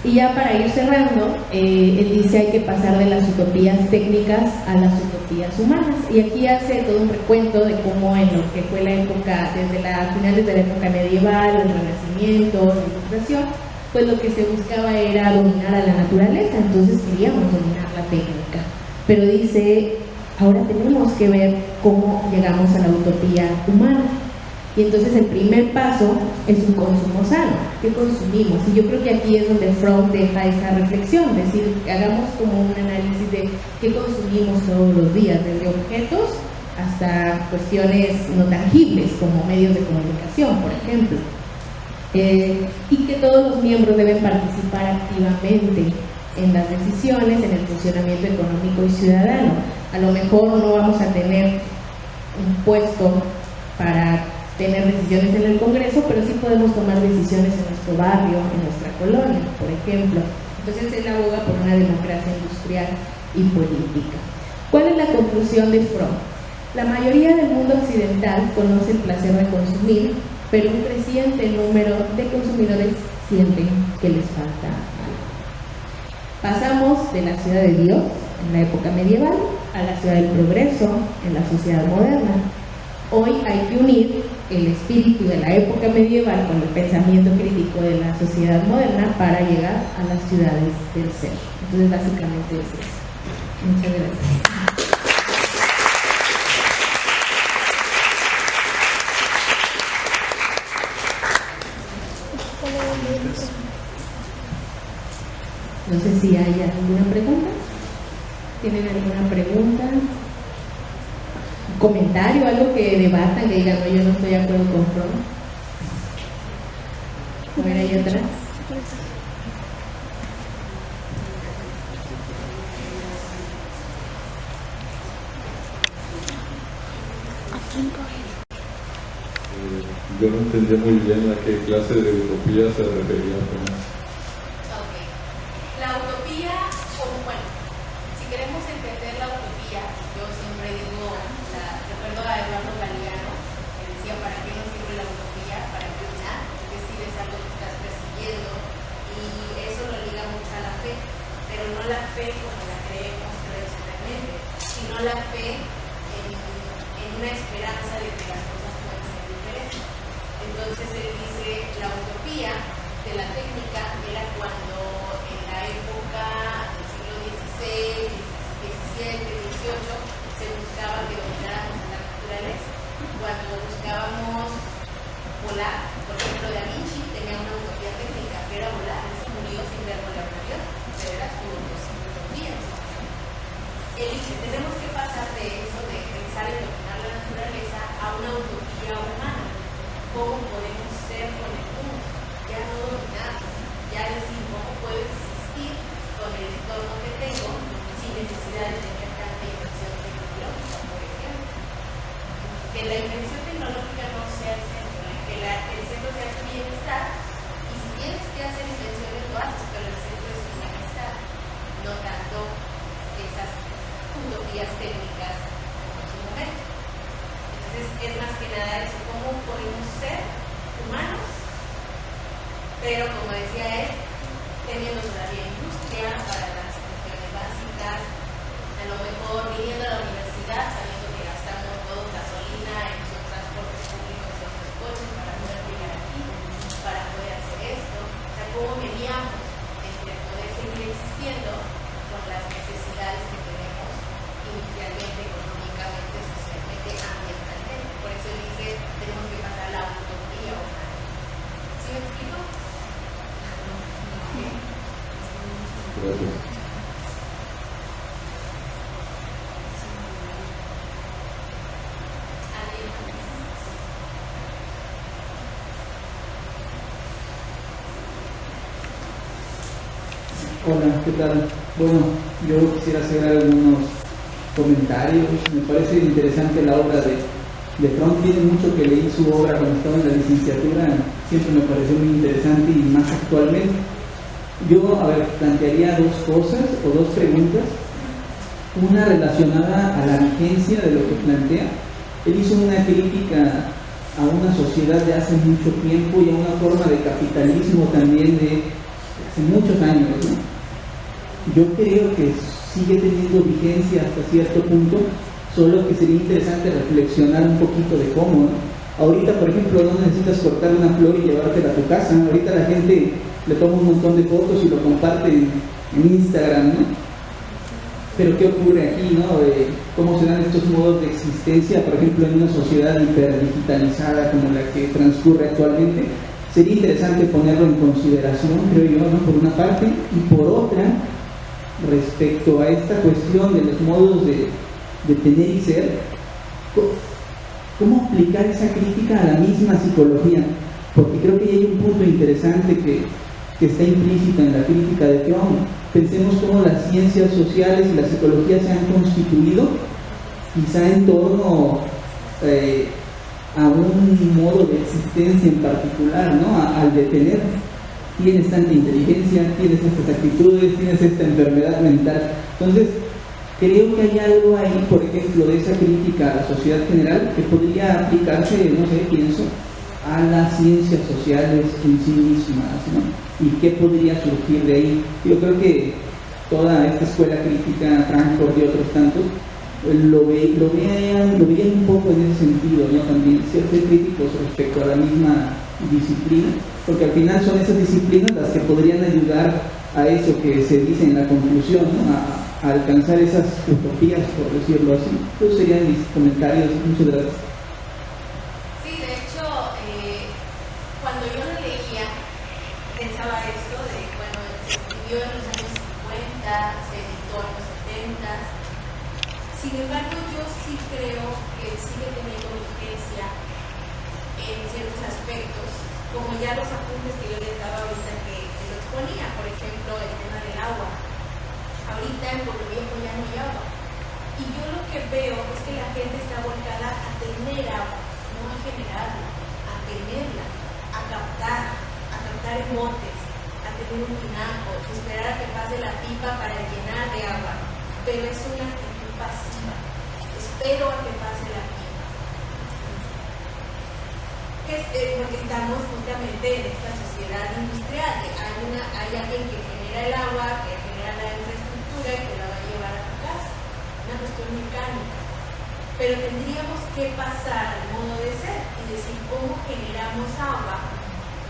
Y ya para ir cerrando, él dice hay que pasar de las utopías técnicas a las utopías humanas. Y aquí hace todo un recuento de cómo en lo que fue la época, desde finales de la época medieval, el Renacimiento, la Ilustración, pues lo que se buscaba era dominar a la naturaleza, entonces queríamos dominar la técnica. Pero dice, ahora tenemos que ver cómo llegamos a la utopía humana. Y entonces el primer paso es un consumo sano. ¿Qué consumimos? Y yo creo que aquí es donde Fromm deja esa reflexión, es decir, hagamos como un análisis de qué consumimos todos los días, desde objetos hasta cuestiones no tangibles, como medios de comunicación, por ejemplo. Y que todos los miembros deben participar activamente en las decisiones, en el funcionamiento económico y ciudadano. A lo mejor no vamos a tener un puesto para tener decisiones en el Congreso, pero sí podemos tomar decisiones en nuestro barrio, en nuestra colonia, por ejemplo. Entonces él aboga por una democracia industrial y política. ¿Cuál es la conclusión de Fromm? La mayoría del mundo occidental conoce el placer de consumir, pero un creciente número de consumidores sienten que les falta algo. Pasamos de la ciudad de Dios, en la época medieval, a la ciudad del progreso, en la sociedad moderna. Hoy hay que unir el espíritu de la época medieval con el pensamiento crítico de la sociedad moderna para llegar a las ciudades del ser. Entonces, básicamente es eso. Muchas gracias. No sé si hay alguna pregunta. ¿Tienen alguna pregunta? ¿Un comentario? ¿Algo que debatan? Que digan, no, yo no estoy de acuerdo con Fromm. A ver, ahí atrás. Yo no entendía muy bien a qué clase de utopía se refería con eso. La utopía, bueno, si queremos entender la utopía, yo siempre digo, recuerdo a Eduardo Galeano, que decía, ¿para qué nos sirve la utopía? Para empezar, es decir, es algo que estás persiguiendo, y eso lo liga mucho a la fe, pero no la fe como la creemos tradicionalmente, sino la fe en una esperanza de que las cosas pueden ser diferentes. Entonces él dice, la utopía de la técnica era cuando en la época del siglo XVI, XVII, XVIII se buscaba que domináramos a la naturaleza. Cuando buscábamos volar, por ejemplo, Da Vinci tenía una utopía técnica que era volar, él se murió sin ver volar un avión, pero era su utopía. Él dice, tenemos que pasar de eso, de pensar en dominar la naturaleza, a una utopía humana. ¿Cómo podemos ser con el mundo? Ya no dominamos, ya decir cómo puedo existir con el entorno que tengo sin necesidad de tener tanta inversión tecnológica, por ejemplo. Que la inversión tecnológica no sea el centro, que el centro sea su bienestar, y si tienes que hacer invenciones lo haces, pero el centro es su bienestar, no tanto esas utopías técnicas en su momento. Entonces es más que nada eso, cómo podemos ser humanos, pero como decía él, teniendo todavía industria para las funciones básicas, a lo mejor viniendo a la universidad, sabiendo que gastamos todo gasolina en nuestros transportes públicos, en nuestros coches, para poder llegar aquí, para poder hacer esto. O sea, cómo mediamos entre poder seguir existiendo con las necesidades que tenemos inicialmente, económicamente, socialmente, ambientalmente. Por eso él dice, tenemos que pasar a la utopía humana. ¿Sí me explico? Gracias. Hola, ¿qué tal? Bueno, yo quisiera hacer algunos comentarios. Me parece interesante la obra de Fromm. Tiene mucho que leí su obra cuando estaba en la licenciatura, siempre me pareció muy interesante y más actualmente. Yo, plantearía dos cosas o dos preguntas. Una relacionada a la vigencia de lo que plantea. Él hizo una crítica a una sociedad de hace mucho tiempo y a una forma de capitalismo también de hace muchos años, ¿no? Yo creo que sigue teniendo vigencia hasta cierto punto, solo que sería interesante reflexionar un poquito de cómo, ¿no? Ahorita, por ejemplo, no necesitas cortar una flor y llevártela a tu casa. Ahorita la gente le toma un montón de fotos y lo comparte en Instagram, ¿no? Pero ¿qué ocurre aquí, no? ¿Cómo se dan estos modos de existencia, por ejemplo, en una sociedad hiperdigitalizada como la que transcurre actualmente? Sería interesante ponerlo en consideración, creo yo, ¿no? Por una parte, y por otra, respecto a esta cuestión de los modos de tener y ser, ¿cómo aplicar esa crítica a la misma psicología? Porque creo que hay un punto interesante que está implícito en la crítica de Fromm. Pensemos cómo las ciencias sociales y la psicología se han constituido, quizá en torno a un modo de existencia en particular, ¿no? Al de tener, tienes tanta inteligencia, tienes estas actitudes, tienes esta enfermedad mental. Entonces, creo que hay algo ahí, por ejemplo, de esa crítica a la sociedad general que podría aplicarse, no sé, pienso, a las ciencias sociales en sí mismas, ¿no? ¿Y qué podría surgir de ahí? Yo creo que toda esta escuela crítica, Frankfurt y otros tantos, lo veían un poco en ese sentido, ¿no? También ser críticos respecto a la misma disciplina, porque al final son esas disciplinas las que podrían ayudar a eso que se dice en la conclusión, ¿no? A alcanzar esas utopías, por decirlo así. Esos serían mis comentarios. Muchas gracias. Sí, de hecho, cuando yo lo leía, pensaba esto de, bueno, se escribió en los años 50, se editó en los 70. Sin embargo, yo sí creo que sigue teniendo vigencia en ciertos aspectos, como ya los apuntes que yo les daba ahorita que lo exponía, por ejemplo, el tema del agua. Ahorita en Pueblo Viejo ya no hay agua. Y yo lo que veo es que la gente está volcada a tener agua, no a generarla, a tenerla, a captar en botes, a tener un tinaco, esperar a que pase la pipa para llenar de agua. Pero es una actitud pasiva. Espero a que pase la pipa. Porque estamos justamente en esta sociedad industrial. Hay alguien que genera el agua, que genera la infraestructura y que la va a llevar a tu casa. Una cuestión mecánica. Pero tendríamos que pasar al modo de ser y decir cómo generamos agua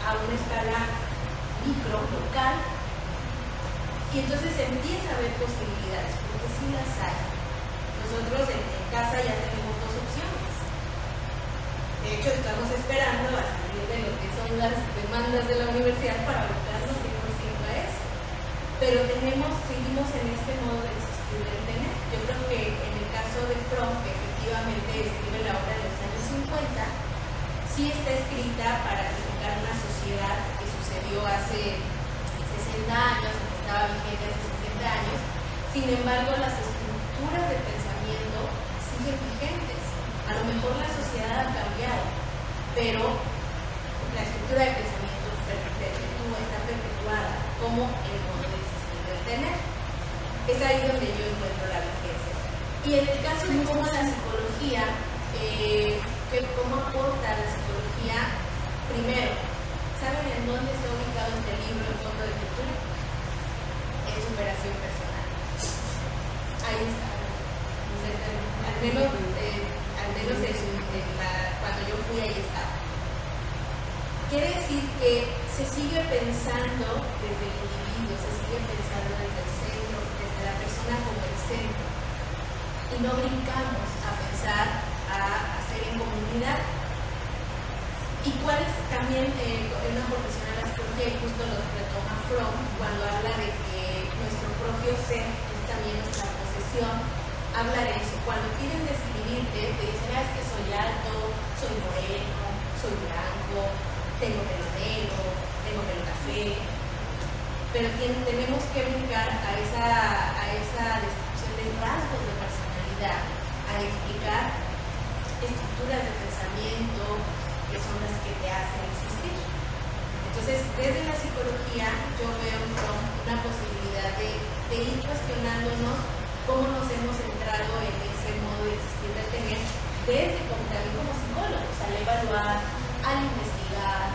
a una escala micro, local. Y entonces empieza a haber posibilidades, porque sí las hay. Nosotros en casa ya tenemos dos opciones. De hecho, estamos esperando a salir de lo que son las demandas de la universidad para abocarnos 100% a eso. Pero seguimos en este modo de existir del tener. Yo creo que en el caso de Fromm, que efectivamente escribe la obra de los años 50, sí está escrita para criticar una sociedad que sucedió hace 60 años, que estaba vigente hace 60 años. Sin embargo, las estructuras de pensamiento siguen vigentes. A lo mejor la sociedad ha cambiado, pero la estructura de pensamiento está perpetuada como el modo de existir del tener. Es ahí donde yo encuentro la vigencia. Y en el caso de cómo la psicología, cómo aporta la psicología, primero, ¿saben en dónde está ubicado este libro, El Fondo de Cultura? En superación personal. Ahí está. Al menos cuando yo fui, ahí estaba. Quiere decir que se sigue pensando desde el individuo, se sigue pensando desde el centro, desde la persona como el centro. Y no brincamos a pensar, a hacer en comunidad. Y cuál es también una aportación a la psicología, y justo lo retoma Fromm cuando habla de que nuestro propio ser es también nuestra posesión. Habla de eso. Cuando quieren describirte, te dicen, es que soy alto, soy moreno, soy blanco, tengo pelo negro, tengo pelo café. Pero tenemos que brincar a esa descripción de rasgos de personalidad, a explicar estructuras de pensamiento que son las que te hacen existir. Entonces, desde la psicología, yo veo una posibilidad de ir cuestionándonos cómo nos hemos centrado en ese modo de existir del tener, también como psicólogos, al evaluar, al investigar,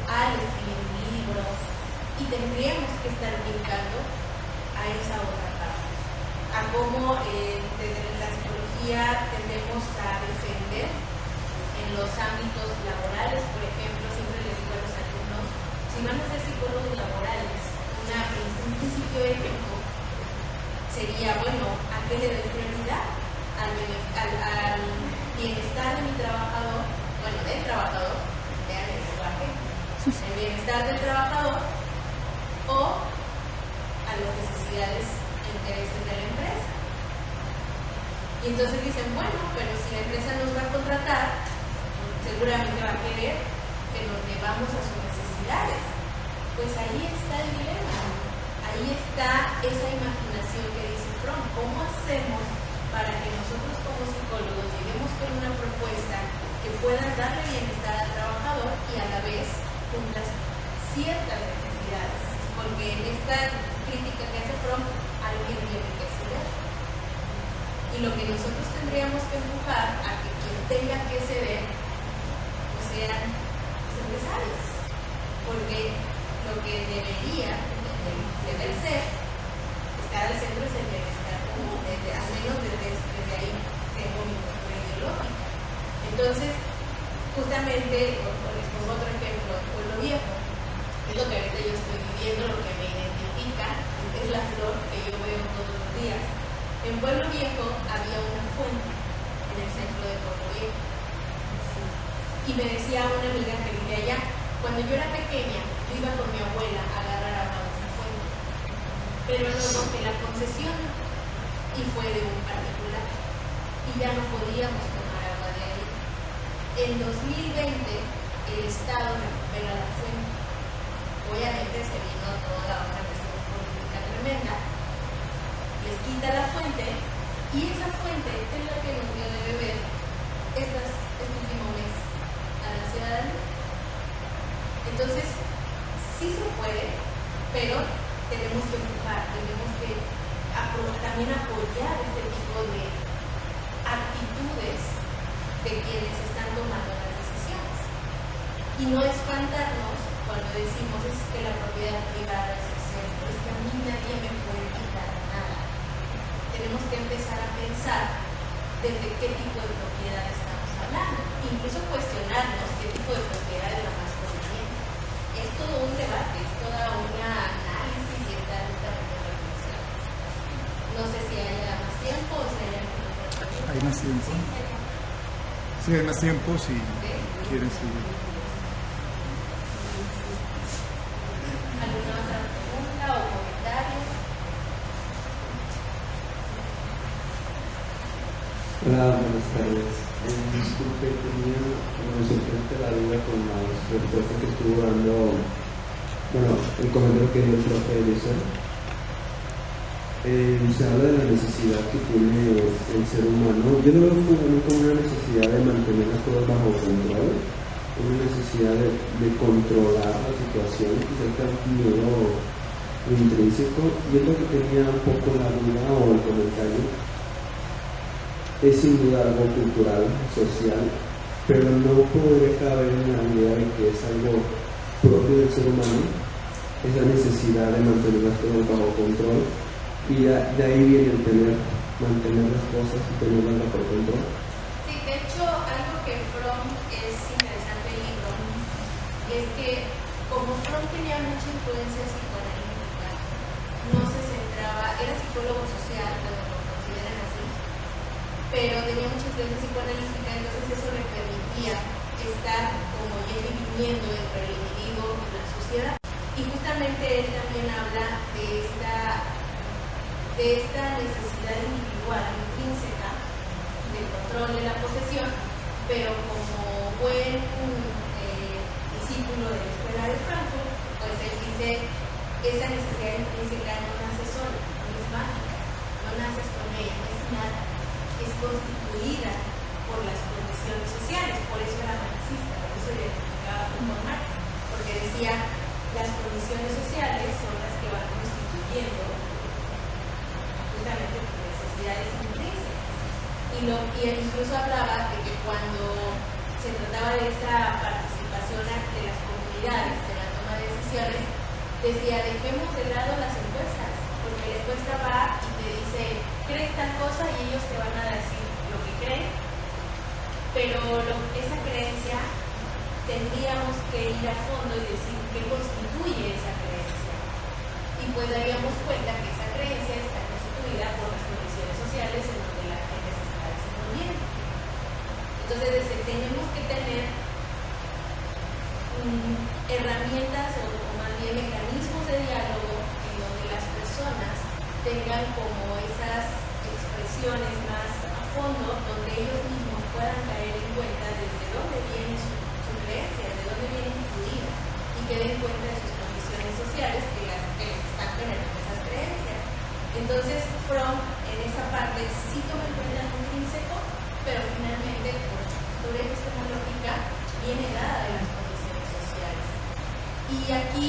al escribir un libro, y tendríamos que estar brincando a esa otra parte, a cómo desde la psicología tendemos a defender en los ámbitos laborales. Por ejemplo, siempre les digo a los alumnos, si van a ser psicólogos laborales, un principio ético sería, bueno, ¿a qué le doy prioridad? Al bienestar de mi trabajador, bueno, del trabajador, vean el lenguaje, el bienestar del trabajador o a las necesidades e intereses de la empresa. Y entonces dicen, bueno, pero si la empresa nos va a contratar, seguramente va a querer que nos debamos a sus necesidades. Pues ahí está el dilema, ahí está esa imaginación que dice Fromm. ¿Cómo hacemos para que nosotros como psicólogos lleguemos con una propuesta que pueda darle bienestar al trabajador y a la vez cumpla ciertas necesidades? Porque en esta crítica que hace Fromm, alguien tiene que ceder. Y lo que nosotros tendríamos que empujar a que quien tenga que ceder pues sean los empresarios. Porque lo que debería ser estar al centro es el bienestar común, al menos desde ahí tengo mi postura ideológica. Entonces, justamente, les pongo otro ejemplo, el Pueblo Viejo, es lo que ahorita yo estoy viviendo, lo que me identifica, es la flor que yo veo todos los días. En Pueblo Viejo había una fuente en el centro de Pueblo Viejo. Y me decía una amiga que vivía allá, cuando yo era pequeña, yo iba con mi abuela a agarrar agua de esa fuente. Pero luego que la concesión y fue de un particular. Y ya no podíamos tomar agua de ahí. En 2020, el Estado recupera la fuente. Obviamente se vino toda una cuestión política tremenda. Les quita la fuente y esa fuente es la que nos dio de beber este último mes a la ciudadanía. Entonces, sí se puede, pero tenemos que empujar, tenemos que también apoyar este tipo de actitudes de quienes están tomando las decisiones. Y no espantarnos cuando decimos es que la propiedad privada es el centro, es que a mí nadie me puede quitar nada. Tenemos que empezar a pensar desde qué tipo de propiedad estamos hablando, incluso cuestionarnos qué tipo de propiedad es la más conveniente. Es todo un debate, es toda una análisis y está justamente reflexión. No sé si haya más tiempo o si haya alguna otra pregunta. ¿Hay más tiempo? Sí, hay más tiempo si quieren seguir. ¿Alguna otra pregunta o comentario? Hola, buenas tardes. Disculpe, me sorprende la duda con las respuestas que estuvo dando, bueno, el comentario que dio el profe Eliezer. Se habla de la necesidad que tiene el ser humano. Yo lo veo como una necesidad de mantener las cosas bajo control, una necesidad de controlar la situación, quizás está un miedo intrínseco, y es lo que tenía un poco la duda o el comentario. Es sin duda algo cultural, social, pero no podría caber en la idea de que es algo propio del ser humano, esa necesidad de mantener las cosas bajo control, y de ahí viene el mantener las cosas y tenerlas bajo control. Sí, de hecho, algo que Fromm es interesante el libro, es que como Fromm tenía mucha influencia psicoanalítica, no se centraba, era psicólogo social, cuando lo consideran así, pero tenía mucha influencia psicoanalítica, entonces eso le permitía estar como yendo y viniendo entre el individuo y la sociedad. Y justamente él también habla de esta necesidad individual intrínseca del control de la posesión, pero como buen discípulo de la escuela de Frankfurt, pues él dice esa necesidad intrínseca no nace sola, no es mágica, no naces con ella, no es nada, es constituida por las condiciones sociales, por eso era marxista, por eso identificaba con Marx, porque decía las condiciones sociales son las que van constituyendo justamente tus necesidades intrínsecas. Y él incluso hablaba de que cuando se trataba de esa participación de las comunidades en la toma de decisiones, decía dejemos de lado las encuestas, porque la encuesta va y te dice crees tal cosa y ellos te van a decir lo que creen, pero esa creencia tendríamos que ir a fondo y decir qué constituye esa creencia, y pues daríamos cuenta que esa creencia está constituida constituida por las condiciones sociales en donde la gente se está desenvolviendo. Entonces tenemos que tener herramientas o más bien mecanismos de diálogo en donde las personas tengan como esas expresiones más a fondo, donde ellos mismos puedan caer en cuenta desde dónde viene su creencia, de dónde viene influida, y que den cuenta de sus condiciones sociales que les están generando esas creencias. Entonces Fromm en esa parte sí toma en cuenta el intrínseco, pero finalmente por estructura epistemológica viene dada de las condiciones sociales. Y aquí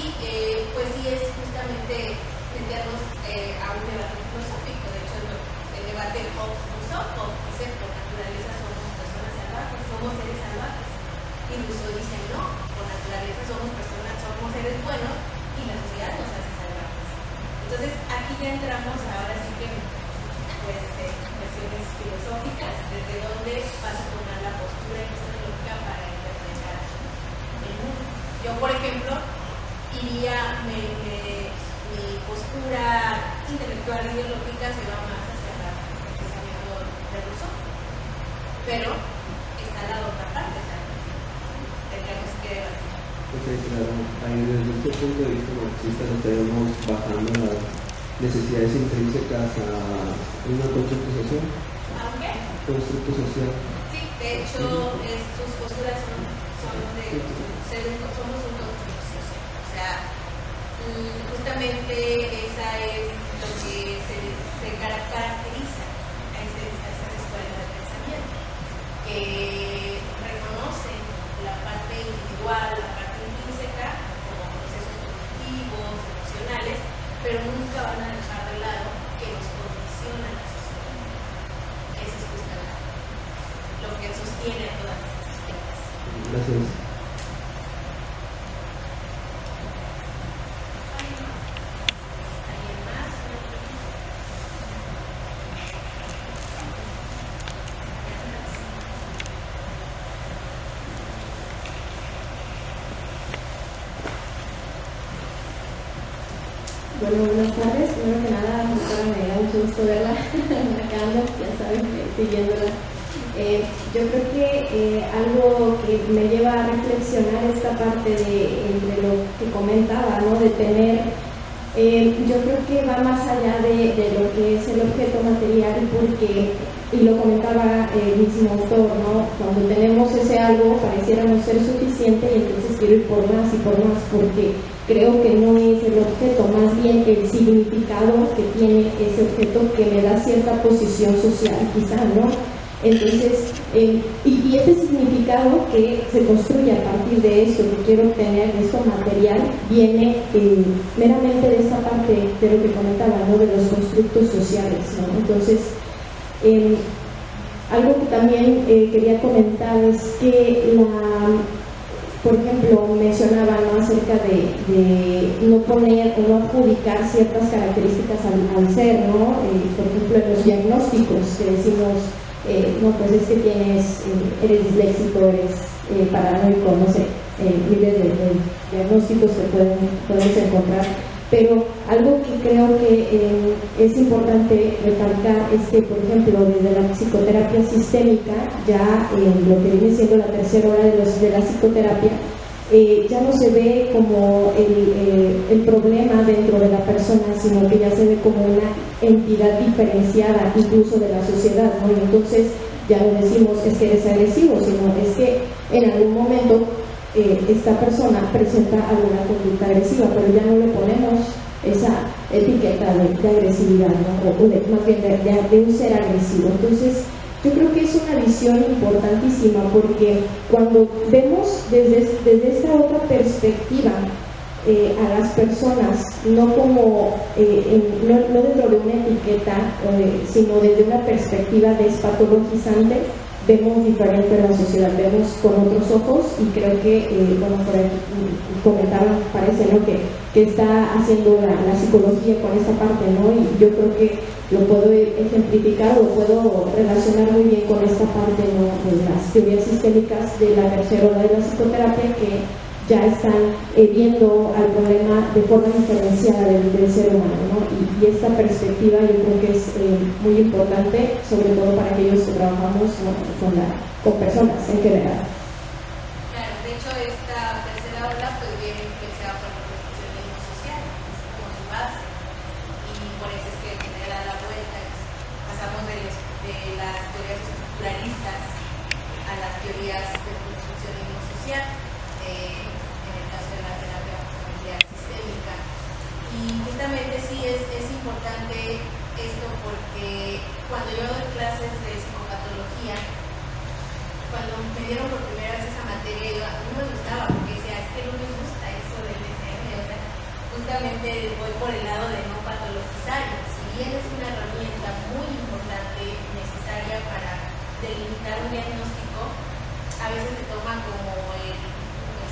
pues sí es justamente meternos a un debate filosófico. De hecho el debate Hobbes-Rousseau dice por naturaleza somos personas salvajes, somos seres salvajes, y Rousseau dice no, por naturaleza somos seres buenos y la sociedad nos hace salvajes. Entonces aquí ya entramos ahora sí que pues cuestiones filosóficas, desde dónde vas a tomar la postura epistemológica para interpretar el mundo. Yo por ejemplo iría, mi postura intelectual e ideológica se va más hacia el pensamiento de Rousseau, pero está la otra parte también, tendríamos que debatir. Ok, claro, ahí desde este punto de vista marxista nos estaríamos bajando las necesidades intrínsecas a una constructo social. ¿Aunque? Constructo social. Sí, de hecho tus posturas son de somos un constructo social, o sea, justamente esa es lo que se caracteriza a esas escuelas de pensamiento, que reconocen la parte individual, la parte intrínseca como procesos cognitivos, emocionales, pero nunca van a dejar de lado que nos condiciona la sociedad. Eso es justamente lo que sostiene a todas estas escuelas. Gracias. Bueno, buenas tardes. Primero que nada, doctora, me da mucho gusto verla marcando, ya saben, siguiéndola. Yo creo que algo que me lleva a reflexionar esta parte de lo que comentaba, ¿no? De tener, yo creo que va más allá de lo que es el objeto material, porque, y lo comentaba el mismo autor, ¿no? Cuando tenemos ese algo pareciera no ser suficiente y entonces quiero ir por más y por más, porque creo que no es el objeto, más bien el significado que tiene ese objeto que me da cierta posición social, quizá, ¿no? Entonces, y ese significado que se construye a partir de esto que quiero obtener, de esto material, viene meramente de esta parte de lo que comentaba, ¿no? De los constructos sociales, ¿no? Entonces, algo que también quería comentar es que por ejemplo, mencionaba, ¿no? Acerca de no poner o no adjudicar ciertas características al ser, ¿no? Por ejemplo, en los diagnósticos que decimos, no, pues es que eres disléxico, eres paranoico, no sé, miles de diagnósticos que podemos encontrar. Pero algo que creo que es importante recalcar es que, por ejemplo, desde la psicoterapia sistémica, ya lo que viene siendo la tercera hora de la psicoterapia, ya no se ve como el problema dentro de la persona, sino que ya se ve como una entidad diferenciada incluso de la sociedad, ¿no? Y entonces ya no decimos es que eres agresivo, sino es que en algún momento esta persona presenta alguna conducta agresiva, pero ya no le ponemos esa etiqueta de agresividad, ¿no? O más bien de un ser agresivo. Entonces, yo creo que es una visión importantísima, porque cuando vemos desde esta otra perspectiva a las personas, no como no dentro de una etiqueta, sino desde una perspectiva despatologizante, vemos diferente la sociedad, vemos con otros ojos, y creo que, bueno, por ahí comentaban, parece, ¿no? que está haciendo la psicología con esta parte, ¿no? Y yo creo que lo puedo ejemplificar, lo puedo relacionar muy bien con esta parte, ¿no? De las teorías sistémicas de la tercera ola de la psicoterapia, que ya están viendo al problema de forma diferenciada del ser humano, ¿no? Y esta perspectiva yo creo que es muy importante, sobre todo para aquellos que trabajamos con personas en general. Claro, de hecho esta tercera ola pues viene influenciada por la construccionismo social como su base, y por eso es que le da la vuelta. Pasamos de las teorías estructuralistas a las teorías del construccionismo social, en el caso de la terapia familiar sistémica. Y justamente sí es importante esto porque cuando yo doy clases de psicopatología, cuando me dieron por primera vez esa materia, yo no me gustaba porque decía, es que no me gusta eso del DSM, o sea, justamente voy por el lado de no patologizar. Si bien es una herramienta muy importante, necesaria para delimitar un diagnóstico, a veces se toma como el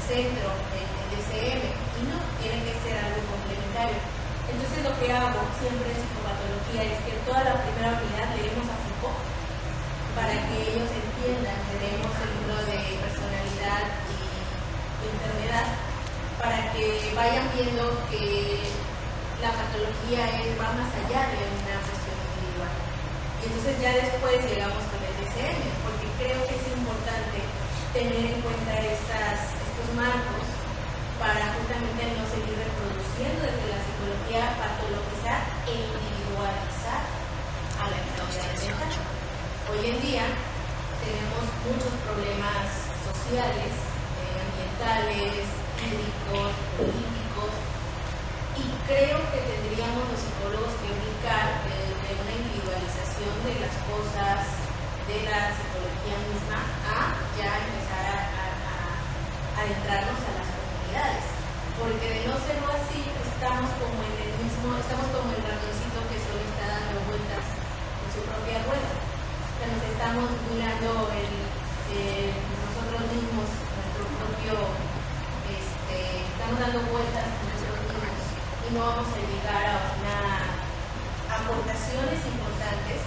centro del DSM, y no, tiene que ser algo complementario. Entonces lo que hago siempre en psicopatología es que toda la primera unidad leemos a Foucault, para que ellos entiendan que tenemos el libro de personalidad y enfermedad, para que vayan viendo que la patología va más allá de una cuestión individual. Y entonces ya después llegamos con el DSM, porque creo que es importante tener en cuenta estos marcos para justamente no seguir reproduciendo desde la psicología, patologizar e individualizar a la enfermedad mental. Hoy en día tenemos muchos problemas sociales, ambientales, hídricos, políticos, y creo que tendríamos los psicólogos que brincar de una individualización de las cosas, de la psicología misma, a ya empezar a adentrarnos a las comunidades, porque de no serlo así estamos como el ratoncito que solo está dando vueltas en su propia rueda. Nos estamos mirando nosotros mismos, nuestro propio, estamos dando vueltas nosotros mismos y no vamos a llegar a aportaciones importantes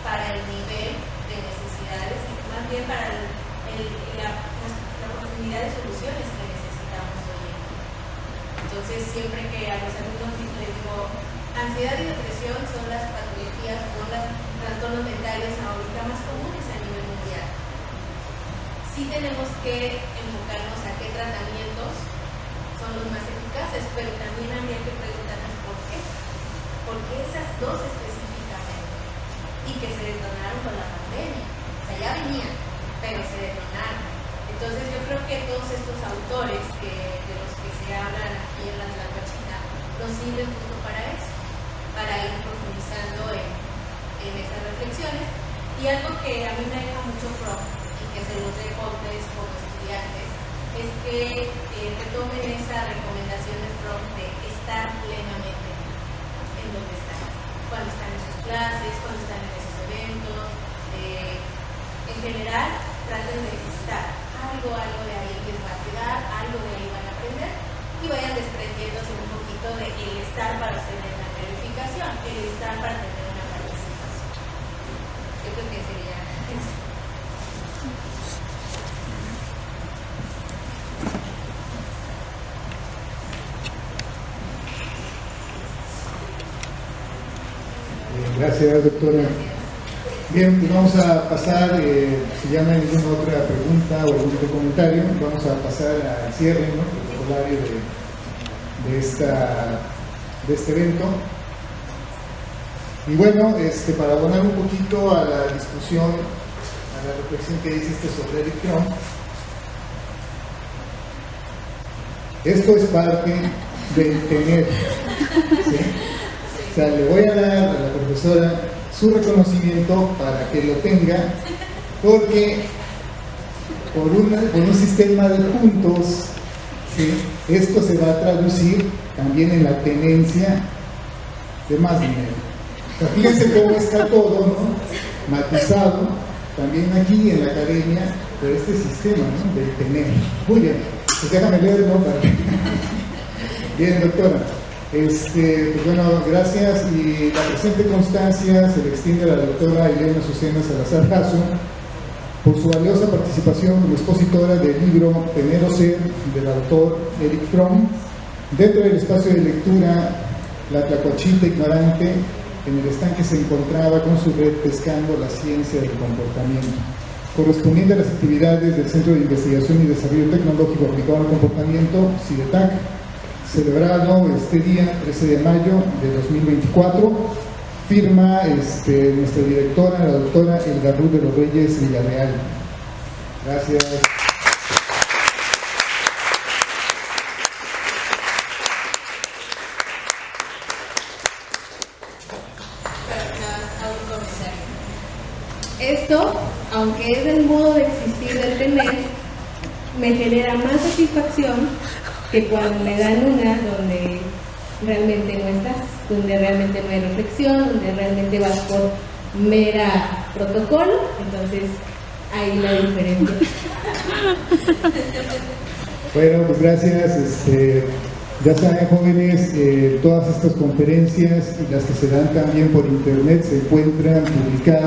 para el nivel de necesidades y más bien para la oportunidad de soluciones que necesitamos hoy en día. Entonces siempre que a los alumnos les digo, ansiedad y depresión son las patologías, son los trastornos mentales ahorita más comunes a nivel mundial. Sí tenemos que enfocarnos a qué tratamientos son los más eficaces, pero también habría que preguntarnos por qué. ¿Por qué esas dos específicamente? Y que se detonaron con la pandemia. O sea, ya venían, pero se detonaron. Entonces yo creo que todos estos autores de los que se hablan aquí en la Tlacuachita nos sirven justo para eso, para ir profundizando en esas reflexiones. Y algo que a mí me deja mucho Fromm, y que se los dejo a ustedes como estudiantes, es que retomen esa recomendación de Fromm de estar plenamente en donde están, cuando están en sus clases, cuando están en esos eventos. En general, traten de estar. Algo de ahí les va a quedar, algo de ahí van a aprender, y vayan desprendiéndose un poquito de el estar para obtener una verificación, el estar para tener una participación. Yo creo que sería eso. Gracias, doctora. Bien, pues vamos a pasar, si ya no hay ninguna otra pregunta o algún otro comentario, vamos a pasar al cierre, ¿no?, protocolario de este evento. Y bueno, para abonar un poquito a la discusión, a la reflexión que hiciste sobre Eric Fromm, esto es parte del tener, ¿sí? O sea, le voy a dar a la profesora su reconocimiento para que lo tenga, porque por un sistema de puntos, ¿sí?, esto se va a traducir también en la tenencia de más dinero. O sea, fíjense cómo está todo, ¿no?, matizado también aquí en la academia por este sistema, ¿no?, del tener. Muy bien, pues déjame leer, ¿no?, para que... Bien, doctora. Pues bueno, gracias, y la presente constancia se le extiende a la doctora Elena Azucena Salazar Jasso, por su valiosa participación como expositora del libro Tener o Ser, del autor Erich Fromm, dentro del espacio de lectura La Tlacuachita Ignorante. En el estanque se encontraba con su red pescando la ciencia del comportamiento, correspondiente a las actividades del Centro de Investigación y Desarrollo Tecnológico Aplicado al Comportamiento, CIDETAC, celebrado este día, 13 de mayo de 2024. Firma nuestra directora, la doctora Elda Ruth de los Reyes Villarreal. Gracias. Esto, aunque es el modo de existir del tener, me genera más satisfacción que cuando me dan una donde realmente no estás, donde realmente no hay reflexión, donde realmente vas por mera protocolo. Entonces ahí la diferencia. Bueno, pues gracias. Ya saben, jóvenes, todas estas conferencias y las que se dan también por internet se encuentran publicadas